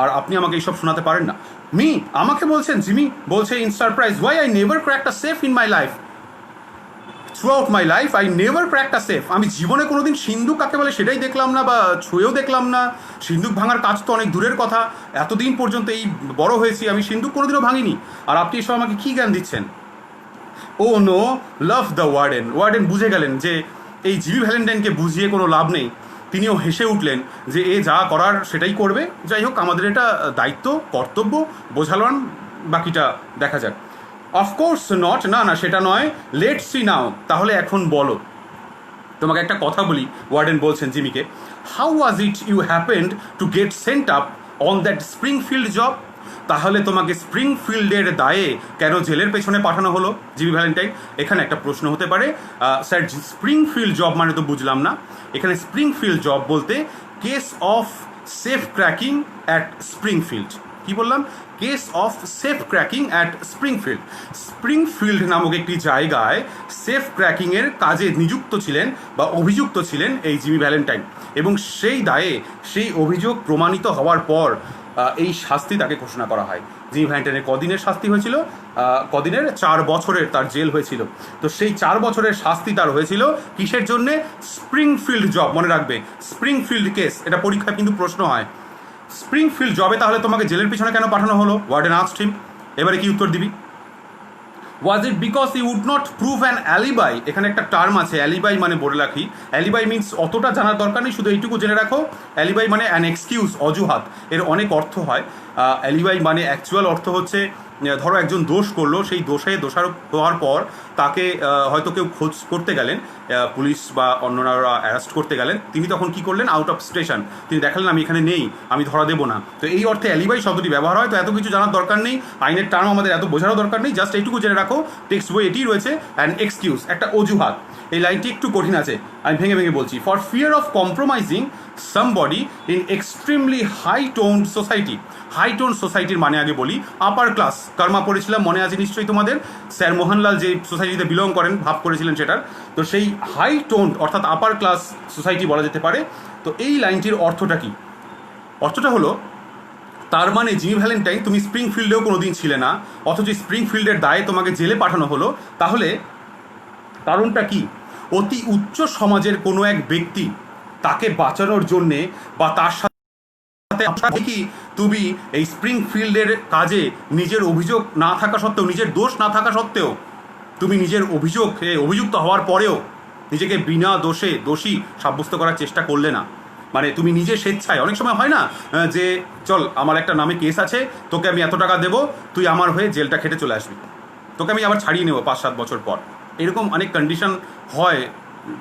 আর আপনি আমাকে এইসব শোনাতে পারেন না। মি আমাকে বলছেন, জিমি বলছে in surprise, why I never cracked a safe in my life, throughout my life I never cracked a safe, আমি জীবনে কোনোদিন সিন্দুক কাকে বলে সেটাই দেখলাম না, বা ছুঁয়েও দেখলাম না। সিন্দুক ভাঙার কাজ তো অনেক দূরের কথা, এতদিন পর্যন্ত এই বড় হয়েছি আমি সিন্দুক কোনোদিনও ভাঙিনি, আর আপনি এসব আমাকে কী জ্ঞান দিচ্ছেন। Oh no, love the warden, warden বুঝে গেলেন যে এই জিমি ভ্যালেন্টাইনকে বুঝিয়ে কোনো লাভ নেই, তিনিও হেসে উঠলেন যে এ যা করার সেটাই করবে, যাই হোক আমাদের এটা দায়িত্ব কর্তব্য, বোঝালাম, বাকিটা দেখা যাক। অফকোর্স নট, না না সেটা নয়, লেটস সি নাও, তাহলে এখন বলো। তোমাকে একটা কথা বলি, ওয়ার্ডেন বলছেন জিমিকে, how was it you happened to get sent up on that Springfield job? তাহলে তোমাকে স্প্রিংফিল্ডের দায়ে কেন জেলের পেছনে পাঠানো হলো জিমি ভ্যালেন্টাইন? এখানে একটা প্রশ্ন হতে পারে, স্যার স্প্রিংফিল্ড জব মানে তো বুঝলাম না। এখানে স্প্রিংফিল্ড জব বলতে case of safe cracking at Springfield. কি বললাম? Case of safe cracking at Springfield. Springfield নামক একটি জায়গায় সেফ ক্র্যাকিংয়ের কাজে নিযুক্ত ছিলেন বা অভিযুক্ত ছিলেন এই জিমি ভ্যালেন্টাইন, এবং সেই দায়ে সেই অভিযোগ প্রমাণিত হওয়ার পর এই শাস্তি তাকে ঘোষণা করা হয়। জিমি ভ্যালেন্টাইনের কদিনের শাস্তি হয়েছিল? কদিনের? 4 বছরের তার জেল হয়েছিল। তো সেই 4 বছরের শাস্তি তার হয়েছিল কিসের জন্যে? স্প্রিংফিল্ড জব, মনে রাখবে, স্প্রিংফিল্ড কেস, এটা পরীক্ষায় কিন্তু প্রশ্ন হয়। স্প্রিংফিল্ড জবে তাহলে তোমাকে জেলের পিছনে কেন পাঠানো হলো? Warden asked him. এবারে কি উত্তর দিবি? Was it because you would not prove an alibi? এখানে একটা টার্ম আছে, অ্যালিবাই মানে বলে রাখি, অ্যালিবাই মিনস অতটা জানার দরকার নেই, শুধু এইটুকু জেনে রাখো, অ্যালিবাই মানে অ্যান এক্সকিউজ, অজুহাত। এর অনেক অর্থ হয়। অ্যালিবাই মানে অ্যাকচুয়াল অর্থ হচ্ছে, ধরো একজন দোষ করলো, সেই দোষে দোষারোপ হওয়ার পর তাকে হয়তো কেউ খোঁজ করতে গেলেন, পুলিশ বা অন্যরা অ্যারেস্ট করতে গেলেন, তিনি তখন কি করলেন? আউট অফ স্টেশন, তিনি দেখালেন আমি এখানে নেই, আমি ধরা দেবো না। তো এই অর্থে অ্যালিবাই শব্দটি ব্যবহার হয়। তো এত কিছু জানার দরকার নেই, আইনের টার্ম আমাদের এত বোঝারও দরকার নেই, জাস্ট এইটুকু জেনে রাখো, টেক্সট বই এটি রয়েছে, অ্যান এক্সকিউজ, একটা অজুহাত। এই লাইনটি একটু কঠিন আছে, আমি ভেঙে ভেঙে বলছি। For fear of compromising somebody in extremely high toned society. High tone সোসাইটির মানে আগে বলি, আপার ক্লাস, কর্মা পড়েছিলাম, মনে আছে নিশ্চয়ই তোমাদের, স্যার মোহনলাল যে সোসাইটিতে বিলং করেন, ভাব করেছিলেন সেটার। তো সেই হাই টোন অর্থাৎ আপার ক্লাস সোসাইটি বলা যেতে পারে। তো এই লাইনটির অর্থটা কি? অর্থটা হলো, তার মানে জিমি ভ্যালেন্টাইন তুমি স্প্রিংফিল্ডেও কোনোদিন ছিলে না, অথচ স্প্রিংফিল্ডের দায়ে তোমাকে জেলে পাঠানো হলো। তাহলে কারণটা কি? অতি উচ্চ সমাজের কোনো এক ব্যক্তি, তাকে বাঁচানোর জন্যে বা তার সাথে কি তুমি এই স্প্রিংফিল্ডের কাজে নিজের অভিযোগ না থাকা সত্ত্বেও, নিজের দোষ না থাকা সত্ত্বেও, তুমি নিজের অভিযুক্ত হওয়ার পরেও নিজেকে বিনা দোষে দোষী সাব্যস্ত করার চেষ্টা করলে না? মানে তুমি নিজে স্বেচ্ছায়, অনেক সময় হয় না যে চল আমার একটা নামে কেস আছে, তোকে আমি এত টাকা দেবো, তুই আমার হয়ে জেলটা খেটে চলে আসবি, তোকে আমি আবার ছাড়িয়ে নেবো 5-7 বছর পর, এরকম অনেক কন্ডিশন হয়,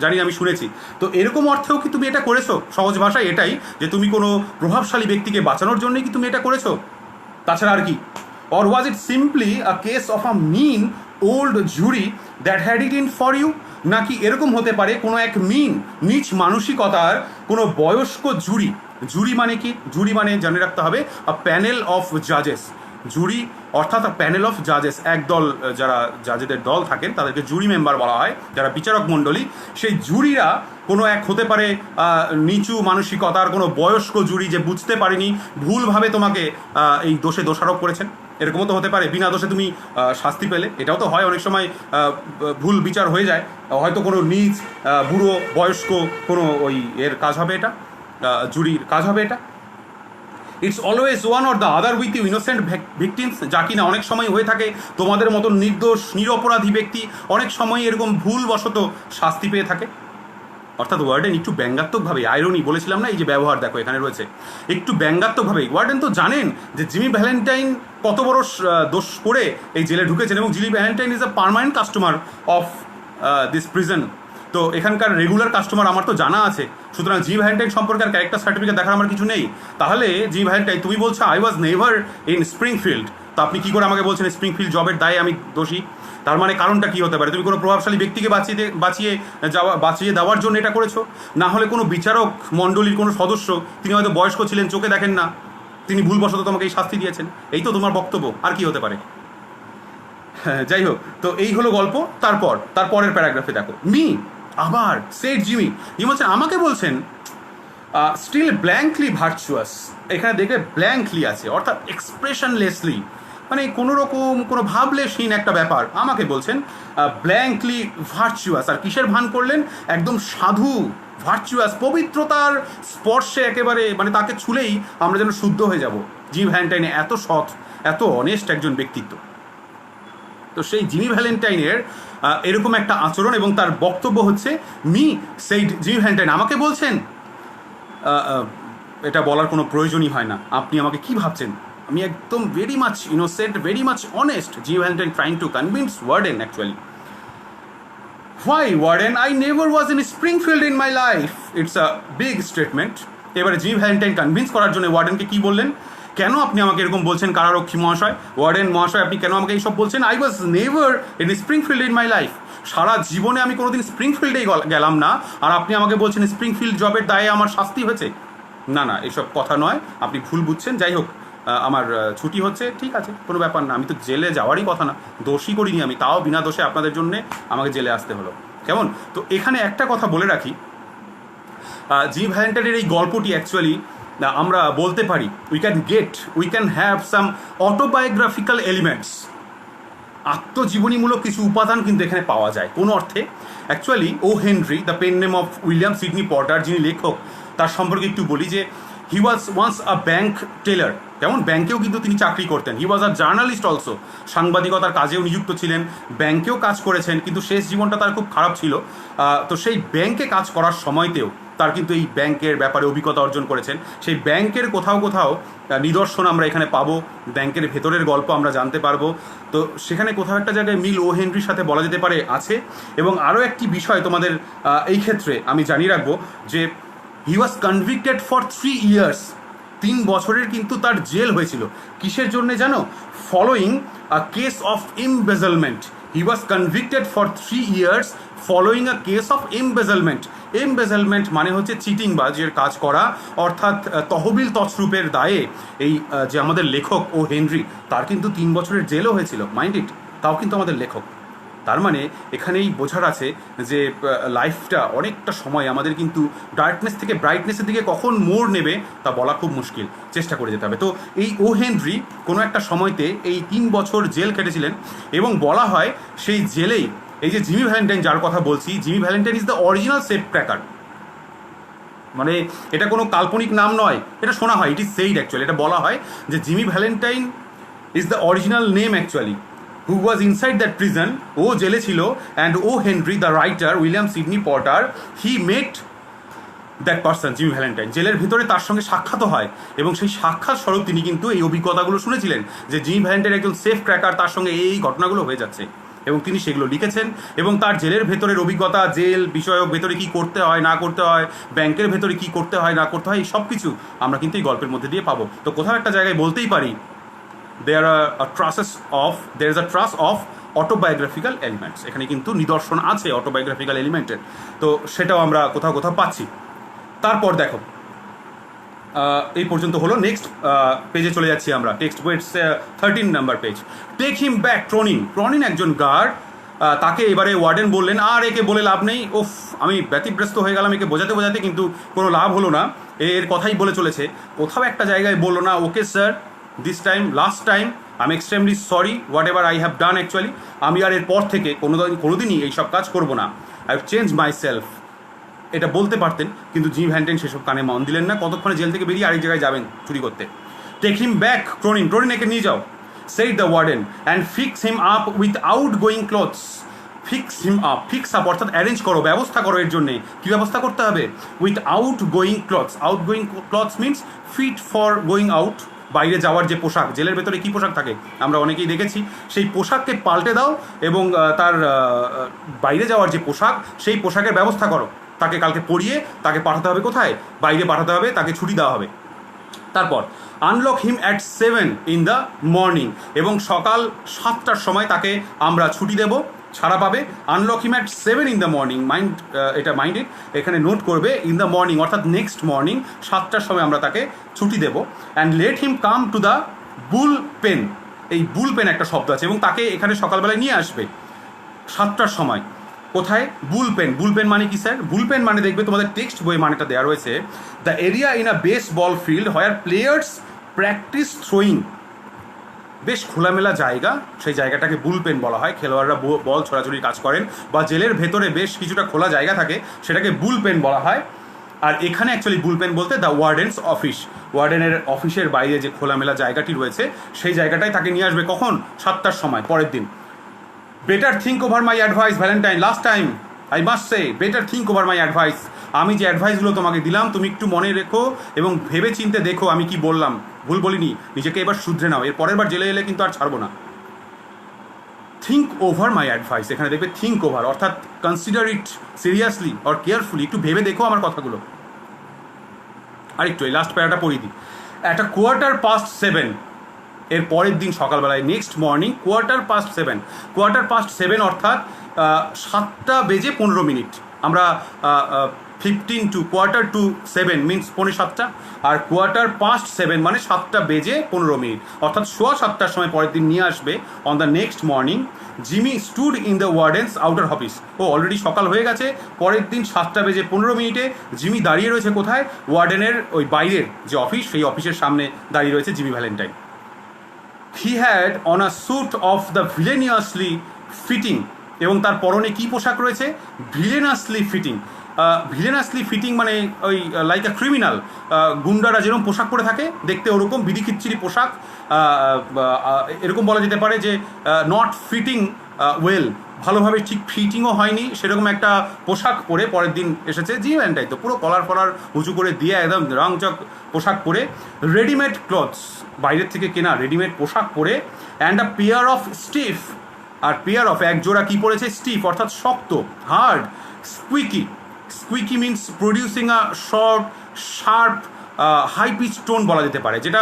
জানি আমি শুনেছি। তো এরকম অর্থেও কি তুমি এটা করেছো? সহজ ভাষায় এটাই, যে তুমি কোনো প্রভাবশালী ব্যক্তিকে বাঁচানোর জন্যই কি তুমি এটা করেছো? তাছাড়া আর কি? Or was it simply a case of a mean old jury that had it in for you? নাকি এরকম হতে পারে কোনো এক নিচ মানসিকতার কোনো বয়স্ক জুরি? জুরি মানে কি? জুরি মানে জানে রাখতে হবে, আ প্যানেল অফ জাজেস। জুরি অর্থাৎ প্যানেল অফ জাজেস, একদল যারা জাজেদের দল থাকেন তাদেরকে জুরি মেম্বার বলা হয়, যারা বিচারক মণ্ডলী। সেই জুরিরা কোনো এক হতে পারে নিচু মানসিকতার কোনো বয়স্ক জুরি, যে বুঝতে পারেনি, ভুলভাবে তোমাকে এই দোষে দোষারোপ করেছেন। এরকমও তো হতে পারে, বিনা দোষে তুমি শাস্তি পেলে, এটাও তো হয় অনেক সময়, ভুল বিচার হয়ে যায়, হয়তো কোনো নিচ বুড়ো বয়স্ক কোনো ওই এর কাজ হবে, এটা জুরির কাজ হবে এটা। It's always one or the other with you innocent victims, যা কিনা অনেক সময় হয়ে থাকে তোমাদের মতন নির্দোষ নিরপরাধী ব্যক্তি অনেক সময় এরকম ভুলবশত শাস্তি পেয়ে থাকে। অর্থাৎ ওয়ার্ডেন একটু ব্যঙ্গাত্মকভাবে, আইরনি বলেছিলাম না, এই যে ব্যবহার দেখো এখানে রয়েছে, একটু ব্যঙ্গাত্মকভাবে ওয়ার্ডেন তো জানেন যে জিমি ভ্যালেন্টাইন কত বড় দোষ করে এই জেলে ঢুকেছেন, এবং Jimmy Valentine is a permanent customer of this prison. তো এখানকার রেগুলার কাস্টমার আমার তো জানা আছে, সুতরাং জিমি ভ্যালেন্টাইন সম্পর্কে আর ক্যারেক্টার সার্টিফিকেট দেখার আমার কিছু নেই। তাহলে জিমি ভ্যালেন্টাইন, তুমি বলছো I was never in Springfield, তো আপনি কী করে আমাকে বলছেন স্প্রিংফিল্ড জবের দায়ে আমি দোষী? তার মানে কারণটা কী হতে পারে? তুমি কোনো প্রভাবশালী ব্যক্তিকে বাঁচিয়ে দেওয়ার জন্য এটা করেছো, না হলে কোনো বিচারক মণ্ডলীর কোনো সদস্য, তিনি হয়তো বয়স্ক ছিলেন, চোখে দেখেন না, তিনি ভুলবশত তোমাকে এই শাস্তি দিয়েছেন, এই তো তোমার বক্তব্য, আর কি হতে পারে? যাই হোক, তো এই হলো গল্প। তারপরের প্যারাগ্রাফে দেখো, আবার সেট জিমি বলছেন, আমাকে বলছেন স্টিল ব্ল্যাঙ্কলি ভার্চুয়াস। এখানে দেখবে ব্ল্যাঙ্কলি আছে, অর্থাৎ এক্সপ্রেশনলেসলি, মানে কোনো রকম কোনো ভাবলেশহীন একটা ব্যাপার। আমাকে বলছেন ব্ল্যাঙ্কলি ভার্চুয়াস, আর কিসের ভান করলেন? একদম সাধু, ভার্চুয়াস, পবিত্রতার স্পর্শে একেবারে, মানে তাকে ছুলেই আমরা যেন শুদ্ধ হয়ে যাব। জিমি ভ্যালেন্টাইনে এত সৎ, এত অনেস্ট একজন ব্যক্তিত্ব। তো সেই জিমি ভ্যালেন্টাইনের এরকম একটা আচরণ, এবং তার বক্তব্য হচ্ছে সেই জিমি ভ্যালেন্টাইন আমাকে বলছেন এটা বলার কোনো প্রয়োজনই হয় না। আপনি আমাকে কি ভাবছেন? আমি একদম very much innocent, very much honest. Jimmy Valentine trying to convince warden actually. Why, Warden? I never was in Springfield in my life. It's a big statement. এবারে জিমি ভ্যালেন্টাইন কনভিন্স করার জন্য ওয়ার্ডেনকে কি বললেন? কেন আপনি আমাকে এরকম বলছেন কারারক্ষী মহাশয়, ওয়ার্ডেন মহাশয়, আপনি কেন আমাকে এইসব বলছেন? I was never in Springfield in my life. সারা জীবনে আমি কোনোদিন স্প্রিংফিল্ডেই গেলাম না, আর আপনি আমাকে বলছেন স্প্রিংফিল্ড জবের দায়ে আমার শাস্তি হয়েছে? না না, এসব কথা নয়, আপনি ভুল বুঝছেন। যাই হোক, আমার ছুটি হচ্ছে, ঠিক আছে, কোনো ব্যাপার না। আমি তো জেলে যাওয়ারই কথা না, দোষই করিনি আমি, তাও বিনা দোষে আপনাদের জন্যে আমাকে জেলে আসতে হলো। কেমন? তো এখানে একটা কথা বলে রাখি, জিমি ভ্যালেন্টাইনের এই গল্পটি অ্যাকচুয়ালি আমরা বলতে পারি we can have some autobiographical elements. আত্মজীবনীমূলক কিছু উপাদান কিন্তু এখানে পাওয়া যায় কোন অর্থে। Actually O Henry, the pen name of William Sydney Porter, যিনি লেখক, তার সম্পর্কে একটু বলি যে he was once a bank teller. কেমন? ব্যাংকেও কিন্তু তিনি চাকরি করতেন। হি ওয়াজ আ জার্নালিস্ট অলসো, সাংবাদিকতার কাজেও নিযুক্ত ছিলেন, ব্যাংকেও কাজ করেছেন, কিন্তু শেষ জীবনটা তার খুব খারাপ ছিল। তো সেই ব্যাংকে কাজ করার সময়তেও তার কিন্তু এই ব্যাংকের ব্যাপারে অভিজ্ঞতা অর্জন করেছেন। সেই ব্যাংকের কোথাও কোথাও নিদর্শন আমরা এখানে পাবো, ব্যাংকের ভেতরের গল্প আমরা জানতে পারবো। তো সেখানে কোথাও একটা জায়গায় মিল ও হেনরির সাথে বলা যেতে পারে আছে। এবং আরও একটি বিষয় তোমাদের এই ক্ষেত্রে আমি জানিয়ে রাখবো যে he was convicted for 3 years। 3 বছরের কিন্তু তার জেল হয়েছিল। কিসের জন্যে জানো? Following a case of embezzlement. He was convicted for 3 years following a case of embezzlement. Embezzlement মানে হচ্ছে চিটিংবাজের কাজ করা, অর্থাৎ তহবিল তছরূপের দায়ে এই যে আমাদের লেখক ও হেনরি, তার কিন্তু 3 বছরের জেলও হয়েছিল, মাইন্ড ইট, তাও কিন্তু আমাদের লেখক। তার মানে এখানেই বোঝার আছে যে লাইফটা অনেকটা সময় আমাদের কিন্তু ডার্কনেস থেকে ব্রাইটনেসের দিকে কখন মোড় নেবে তা বলা খুব মুশকিল, চেষ্টা করে যেতে হবে। তো এই ও হেনরি কোনো একটা সময়তে এই 3 বছর জেল কেটেছিলেন, এবং বলা হয় সেই জেলেই এই যে জিমি ভ্যালেন্টাইন যার কথা বলছি, Jimmy Valentine is the original safe cracker. মানে এটা কোনো কাল্পনিক নাম নয়, এটা শোনা হয়, ইট ইজ সেইড অ্যাকচুয়ালি, এটা বলা হয় যে Jimmy Valentine is the original name actually who was inside that prison, ও জেলে ছিল, and O Henry the writer William Sydney Porter, he met that person Jimmy Valentine. জেলের ভিতরে তার সঙ্গে সাক্ষাৎ হয়, এবং সেই সাক্ষাৎ স্বরূপ তিনি কিন্তু এই অভিজ্ঞতাগুলো শুনেছিলেন যে জিমি ভ্যালেন্টাইন একজন সেফ ক্র্যাকার, তার সঙ্গে এই ঘটনাগুলো হয়ে যাচ্ছে, এবং তিনি সেগুলো লিখেছেন। এবং তার জেলের ভেতরের অভিজ্ঞতা, জেল বিষয়ক ভেতরে কী করতে হয় না করতে হয়, ব্যাংকের ভেতরে কী করতে হয় না করতে হয়, এই সব কিছু আমরা কিন্তু এই গল্পের মধ্যে দিয়ে পাবো। তো কোথাও একটা জায়গায় বলতেই পারি there is a trace of autobiographical elements। এখানে কিন্তু নিদর্শন আছে অটোবায়োগ্রাফিক্যাল এলিমেন্টের, তো সেটাও আমরা কোথাও কোথাও পাচ্ছি। তারপর দেখো, এই পর্যন্ত হলো। নেক্সট পেজে চলে যাচ্ছি আমরা, টেক্সট বইয়ের 13 number page. Take him back Cronin একজন গার্ড, তাকে এবারে ওয়ার্ডেন বললেন আর একে বলে লাভ নেই। ওফ, আমি ব্যতিব্যস্ত হয়ে গেলাম একে বোঝাতে বোঝাতে, কিন্তু কোনো লাভ হলো না, এর কথাই বলে চলেছে। কোথাও একটা জায়গায় বললো না okay sir, this time last time I am extremely sorry what ever I have done. Actually আমি আর এরপর থেকে কোনোদিনই এইসব কাজ করবো না, I have change my self, এটা বলতে পারতেন, কিন্তু জিমি ভ্যালেন্টাইন সেসব কানে মন দিলেন না। কতক্ষণে জেল থেকে বেরিয়ে আরেক জায়গায় যাবেন চুরি করতে। টেক হিম ব্যাক ক্রনিন একে নিয়ে যাও, said the warden, and fix him up with outgoing clothes. Fix up অর্থাৎ অ্যারেঞ্জ করো, ব্যবস্থা করো। এর জন্যে কী ব্যবস্থা করতে হবে? With outgoing clothes means fit for going out, বাইরে যাওয়ার যে পোশাক, জেলের ভেতরে কী পোশাক থাকে আমরা অনেকেই দেখেছি, সেই পোশাককে পাল্টে দাও, এবং তার বাইরে যাওয়ার যে পোশাক, সেই পোশাকের ব্যবস্থা করো। তাকে কালকে পরিয়ে তাকে পাঠাতে হবে কোথায়? বাইরে পাঠাতে হবে, তাকে ছুটি দেওয়া হবে। তারপর unlock him at 7 in the morning, এবং সকাল 7টার সময় তাকে আমরা ছুটি দেব, ছাড়া পাবে। Unlock him at 7 in the morning, এটা মাইন্ডেড, এখানে নোট করবে, ইন দ্য মর্নিং অর্থাৎ নেক্সট মর্নিং 7টার সময় আমরা তাকে ছুটি দেব। And let him come to the bull pen, এই বুল পেন একটা শব্দ আছে, এবং তাকে এখানে সকালবেলায় নিয়ে আসবে 7টার সময়। কোথায়? বুলপেন মানে কি স্যার? বুলপেন মানে দেখবে তোমাদের টেক্সট বইয়ে মানেটা দেওয়া রয়েছে, the area in a baseball field where players practice throwing. বেশ খোলামেলা জায়গা, সেই জায়গাটাকে বুলপেন বলা হয়। খেলোয়াড়রা বল ছোড়াছুড়ির কাজ করেন, বা জেলের ভেতরে বেশ কিছুটা খোলা জায়গা থাকে, সেটাকে বুলপেন বলা হয়। আর এখানে অ্যাকচুয়ালি বুলপেন বলতে দ্য ওয়ার্ডেন্স অফিস, ওয়ার্ডেনের অফিসের বাইরে যে খোলামেলা জায়গাটি রয়েছে, সেই জায়গাটায় তাকে নিয়ে আসবে কখন? 7টার সময়, পরের দিন। Better think over my advice Valentine, last time I must say, better think over my advice, আমি যে অ্যাডভাইসগুলো তোমাকে দিলাম তুমি একটু মনে রেখো এবং ভেবে চিন্তে দেখো আমি কি বললাম, ভুল বলিনি, নিজেকে এবার শুধরে নাও, এর পরের বার জেলে এলে কিন্তু আর ছাড়বো না। থিঙ্ক ওভার মাই অ্যাডভাইস, এখানে দেখবে থিঙ্ক ওভার, অর্থাৎ consider it seriously or carefully, একটু ভেবে দেখো আমার কথাগুলো। আরেকটু এই লাস্ট প্যারাটা পড়িয়ে দিই। একটা 7:15 এর পরের দিন সকালবেলায়, নেক্সট মর্নিং 7:15 অর্থাৎ 7:15 আমরা 15 to 7:15 মিনস 7:15, আর 7:15 মানে 7:15 অর্থাৎ 7:15 সময় পরের দিন নিয়ে আসবে। On the next morning Jimmy stood in the warden's outer office. ও অলরেডি সকাল হয়ে গেছে, পরের দিন 7:15 জিমি দাঁড়িয়ে রয়েছে কোথায়? ওয়ার্ডেনের ওই বাইরের যে অফিস, সেই অফিসের সামনে দাঁড়িয়ে রয়েছে Jimmy Valentine. He had on a suit of the villainously fitting, এবং তার পরনে কী পোশাক রয়েছে? ভিলেনাসলি ফিটিং। ভিলেনাসলি ফিটিং মানে ওই লাইক আ ক্রিমিনাল, গুন্ডারা যেরকম পোশাক পরে থাকে দেখতে ওরকম বিড়ি খিচ্ছিরি পোশাক, এরকম বলা যেতে পারে যে নট ফিটিং ওয়েল, ভালোভাবে ঠিক ফিটিংও হয়নি, সেরকম একটা পোশাক পরে পরের দিন এসেছে জিমি ভ্যালেন্টাইন। তো পুরো কলার ফলার উঁচু করে দিয়ে একদম রংচক পোশাক পরে, রেডিমেড ক্লথস, বাইরের থেকে কেনা রেডিমেড পোশাক পরে, and a pair of stiff, আর পেয়ার অফ এক জোড়া কী পড়েছে? স্টিফ অর্থাৎ শক্ত, hard, squeaky. Squeaky means producing a short sharp high pitch tone বলা যেতে পারে, যেটা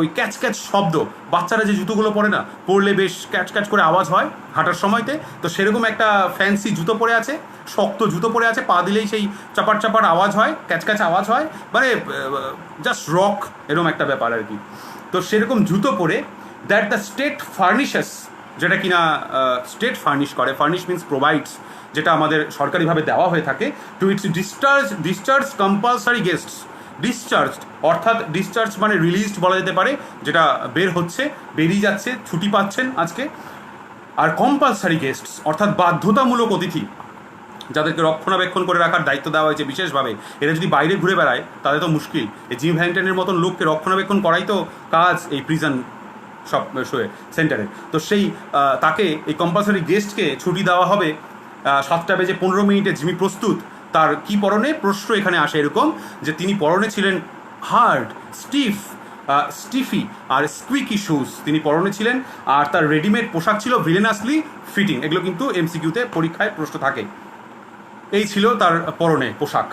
ওই ক্যাচ ক্যাচ শব্দ, বাচ্চারা যে জুতোগুলো পরে না, পরলে বেশ ক্যাচ ক্যাচ করে আওয়াজ হয় হাঁটার সময়তে, তো সেরকম একটা ফ্যান্সি জুতো পরে আছে, শক্ত জুতো পরে আছে, পা দিলেই সেই চাপার চাপার আওয়াজ হয়, ক্যাচ ক্যাচ আওয়াজ হয়, মানে জাস্ট রক, এরকম একটা ব্যাপার আর কি। তো সেরকম জুতো পরে, দ্যাট দ্য স্টেট ফার্নিশেস, যেটা কিনা স্টেট ফার্নিশ করে, ফার্নিশ মিনস প্রোভাইডস, যেটা আমাদের সরকারিভাবে দেওয়া হয়ে থাকে, to its discharge compulsory guests. Discharge অর্থাৎ ডিসচার্জ মানে রিলিজড বলা যেতে পারে, যেটা বের হচ্ছে, বেরিয়ে যাচ্ছে, ছুটি পাচ্ছেন আজকে। আর কম্পালসারি গেস্টস অর্থাৎ বাধ্যতামূলক অতিথি, যাদেরকে রক্ষণাবেক্ষণ করে রাখার দায়িত্ব দেওয়া হয়েছে বিশেষভাবে। এরা যদি বাইরে ঘুরে বেড়ায় তাহলে তো মুশকিল, এই জিমি ভ্যালেন্টাইনের মতন লোককে রক্ষণাবেক্ষণ করাই তো কাজ এই প্রিজন সব সেন্টারে। তো সেই তাকে এই কম্পালসারি গেস্টকে ছুটি দেওয়া হবে 7:15 জিমি প্রস্তুত। তার কি পরনে? প্রশ্ন এখানে আসে এরকম যে তিনি পরনে ছিলেন হার্ড, স্টিফি আর স্কুইকি শুজ তিনি পরনে ছিলেন, আর তার রেডিমেড পোশাক ছিল ভিলেনাসলি ফিটিং। এগুলো কিন্তু এমসিকিউতে পরীক্ষায় প্রশ্ন থাকে। এই ছিল তার পরনে পোশাক।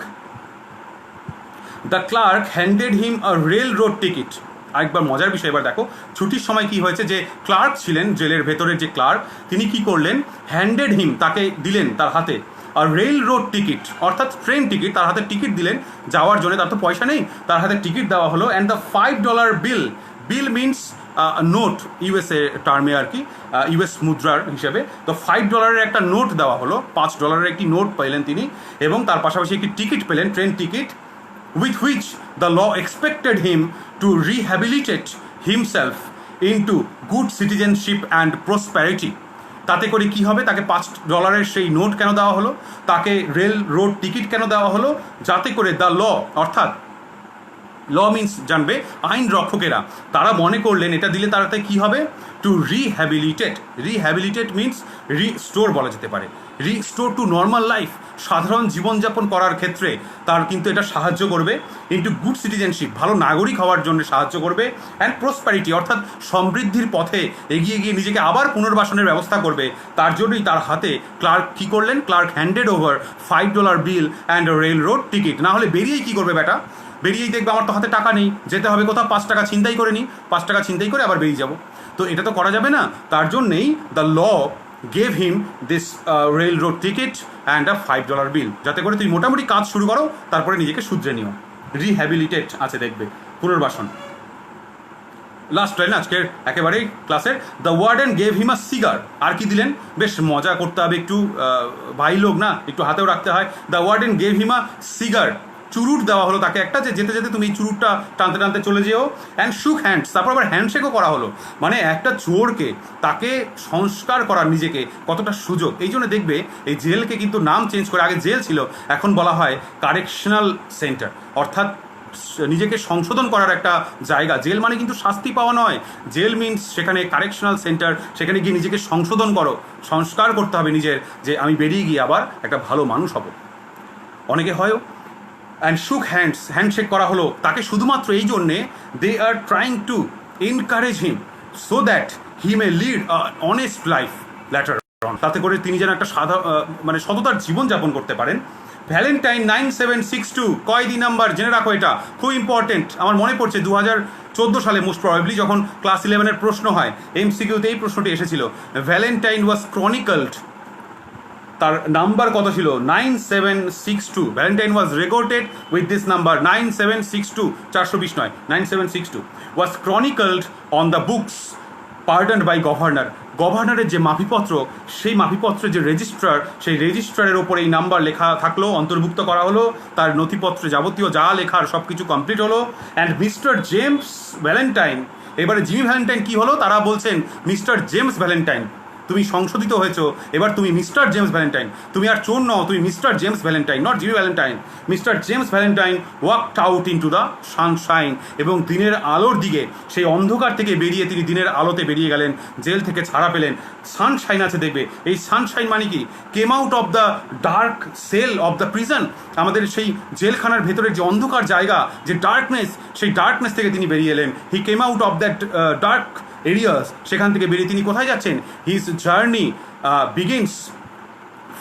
The clerk handed him a railroad ticket. আরেকবার মজার বিষয় এবার দেখো, ছুটির সময় কি হয়েছে, যে ক্লার্ক ছিলেন জেলের ভেতরের যে ক্লার্ক, তিনি কি করলেন? হ্যান্ডেড হিম, তাকে দিলেন তার হাতে, আর রেল রোড টিকিট অর্থাৎ ট্রেন টিকিট, তার হাতে টিকিট দিলেন যাওয়ার জন্য, তার তো পয়সা নেই, তার হাতে টিকিট দেওয়া হলো। And the $5 bill, bill means note, USA টার্মে আর কি, ইউএস মুদ্রার হিসেবে। তো $5 একটা নোট দেওয়া হলো, $5 একটি নোট পেলেন তিনি, এবং তার পাশাপাশি একটি টিকিট পেলেন, train ticket, with which the law expected him to rehabilitate himself into good citizenship and prosperity. তাতে করে কি হবে? তাকে $5 সেই নোট কেন দেওয়া হলো? তাকে রেল রোড টিকিট কেন দেওয়া হলো? যাতে করে দ্য ল, অর্থাৎ ল মিনস জানবে আইন রক্ষকেরা, তারা মনে করলেন এটা দিলে তারাতে কি হবে? To rehabilitate, rehabilitate means restore বলা যেতে পারে, রিস্টোর টু নর্মাল লাইফ, সাধারণ জীবনযাপন করার ক্ষেত্রে তার কিন্তু এটা সাহায্য করবে। ইন্টু গুড সিটিজেনশিপ, ভালো নাগরিক হওয়ার জন্য সাহায্য করবে। অ্যান্ড প্রসপ্যারিটি অর্থাৎ সমৃদ্ধির পথে এগিয়ে গিয়ে নিজেকে আবার পুনর্বাসনের ব্যবস্থা করবে। তার জন্যই তার হাতে ক্লার্ক কী করলেন? Clerk handed over $5 bill and railroad ticket. না হলে বেরিয়েই কী করবে বেটা? বেরিয়েই দেখবে আমার তো হাতে টাকা নেই, যেতে হবে কোথাও, $5 ছিনতাই করে নিই, $5 ছিনতাই করে আবার বেরিয়ে যাব। তো এটা তো করা যাবে না, তার জন্যেই the law gave him this railroad ticket and a $5 bill, যাতে করে তুই মোটামুটি কাজ শুরু করো, তারপরে নিজেকে শুধরে নিও। রিহ্যাবিলিটেট আছে দেখবে, পুনর্বাসন। লাস্ট লাইন আজকের একেবারেই ক্লাসের, the warden gave him a cigar. আর কি দিলেন? বেশ মজা করতে হবে একটু, ভাই লোক না, একটু হাতেও রাখতে হয়। The warden gave him a cigar, চুরুট দেওয়া হলো তাকে একটা, যে যেতে যেতে তুমি এই চুরুটটা টানতে টানতে চলে যেও। অ্যান্ড শুক হ্যান্ডস, তারপর আবার হ্যান্ডশেকও করা হলো। মানে একটা চোরকে, তাকে সংস্কার করার নিজেকে কতটা সুযোগ। এই জন্য দেখবে এই জেলকে কিন্তু নাম চেঞ্জ করে, আগে জেল ছিল, এখন বলা হয় কারেকশনাল সেন্টার, অর্থাৎ নিজেকে সংশোধন করার একটা জায়গা। জেল মানে কিন্তু শাস্তি পাওয়া নয়, জেল মিনস সেখানে কারেকশনাল সেন্টার, সেখানে গিয়ে নিজেকে সংশোধন করো, সংস্কার করতে হবে নিজের, যে আমি বেরিয়ে গিয়ে আবার একটা ভালো মানুষ হব। অনেকে হয়ও অ্যান্ড শুক হ্যান্ডশেক করা হলো তাকে শুধুমাত্র এই জন্যে they are trying to encourage him so that he may lead honest life later on, তাতে করে তিনি যেন একটা মানে সততার জীবনযাপন করতে পারেন। ভ্যালেন্টাইন 9762 কয়দি নাম্বার জেনে রাখো, এটা খুব ইম্পর্টেন্ট। আমার মনে পড়ছে 2014 সালে মোস্ট প্রবাবলি যখন ক্লাস 11-এর প্রশ্ন হয়, MCQতে এই প্রশ্নটি এসেছিল। ভ্যালেন্টাইন ওয়াজ ক্রনিকলড, তার নাম্বার কত ছিল? 9762। Valentine was recorded with this number 9762, 420 নয়, 9762 was chronicled on the books pardoned by governor. গভর্নরের যে মাফিপত্র, সেই মাফিপত্রের যে রেজিস্ট্রার, সেই রেজিস্ট্রারের ওপর এই নাম্বার লেখা থাকলো, অন্তর্ভুক্ত করা হলো, তার নথিপত্রে যাবতীয় যা লেখার সব কিছু কমপ্লিট হলো। অ্যান্ড মিস্টার জেমস ভ্যালেন্টাইন, এবারে জিমি ভ্যালেন্টাইন কি হলো? তারা বলছেন মিস্টার জেমস ভ্যালেন্টাইন, তুমি সংশোধিত হয়েছো, এবার তুমি মিস্টার জেমস ভ্যালেন্টাইন, তুমি আর চোর নও, তুমি mister James Valentine, not Jimmy Valentine. Mister James Valentine walked out into the Sunshine, এবং দিনের আলোর দিকে, সেই অন্ধকার থেকে বেরিয়ে তিনি দিনের আলোতে বেরিয়ে গেলেন, জেল থেকে ছাড়া পেলেন। সানশাইন আছে দেখবে, এই সানশাইন মানে কি? Came out of the dark cell of the prison, আমাদের সেই জেলখানার ভেতরের যে অন্ধকার জায়গা, যে ডার্কনেস, সেই ডার্কনেস থেকে তিনি বেরিয়ে এলেন। He came out of that dark areas, সেখান থেকে বেরিয়ে তিনি কোথায় যাচ্ছেন? His journey begins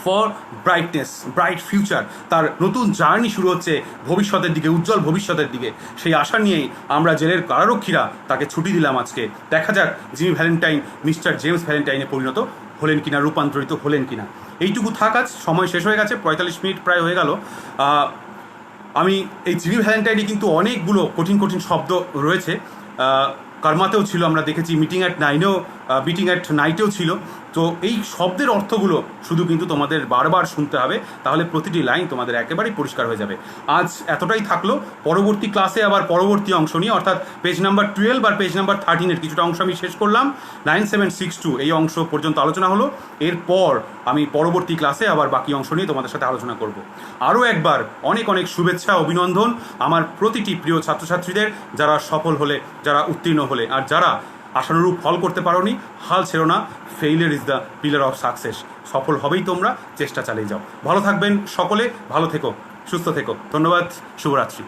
for brightness, bright future, তার নতুন জার্নি শুরু হচ্ছে ভবিষ্যতের দিকে, উজ্জ্বল ভবিষ্যতের দিকে। সেই আশা নিয়েই আমরা জেলের কারারক্ষীরা তাকে ছুটি দিলাম আজকে। দেখা যাক জিমি ভ্যালেন্টাইন মিস্টার জেমস ভ্যালেন্টাইনে পরিণত হলেন কিনা, রূপান্তরিত হলেন কিনা। এইটুকু থাক, আজ সময় শেষ হয়ে গেছে, 45 মিনিট প্রায় হয়ে গেল। আমি এই জিমি ভ্যালেন্টাইনে কিন্তু অনেকগুলো কঠিন কঠিন শব্দ রয়েছে, কর্মাতেও ছিল, আমরা দেখেছি মিটিং অ্যাট নাইটেও ছিল। তো এই শব্দের অর্থগুলো শুধু কিন্তু তোমাদের বারবার শুনতে হবে, তাহলে প্রতিটি লাইন তোমাদের একেবারেই পরিষ্কার হয়ে যাবে। আজ এতটাই থাকলো, পরবর্তী ক্লাসে আবার পরবর্তী অংশ নিয়ে, অর্থাৎ পেজ নাম্বার 12 আর পেজ নাম্বার 13-এর কিছুটা অংশ আমি শেষ করলাম। 9762 এই অংশ পর্যন্ত আলোচনা হলো। এরপর আমি পরবর্তী ক্লাসে আবার বাকি অংশ নিয়ে তোমাদের সাথে আলোচনা করব। আরও একবার অনেক অনেক শুভেচ্ছা, অভিনন্দন আমার প্রতিটি প্রিয় ছাত্রছাত্রীদের, যারা সফল হলে, যারা উত্তীর্ণ হলে, আর যারা আশানুরূপ ফল করতে পারোনি, হাল ছেড়ো না। Failure is the pillar of success. সফল হবেই তোমরা, চেষ্টা চালিয়ে যাও। ভালো থাকবেন সকলে, ভালো থেকো, সুস্থ থেকো। ধন্যবাদ, শুভরাত্রি।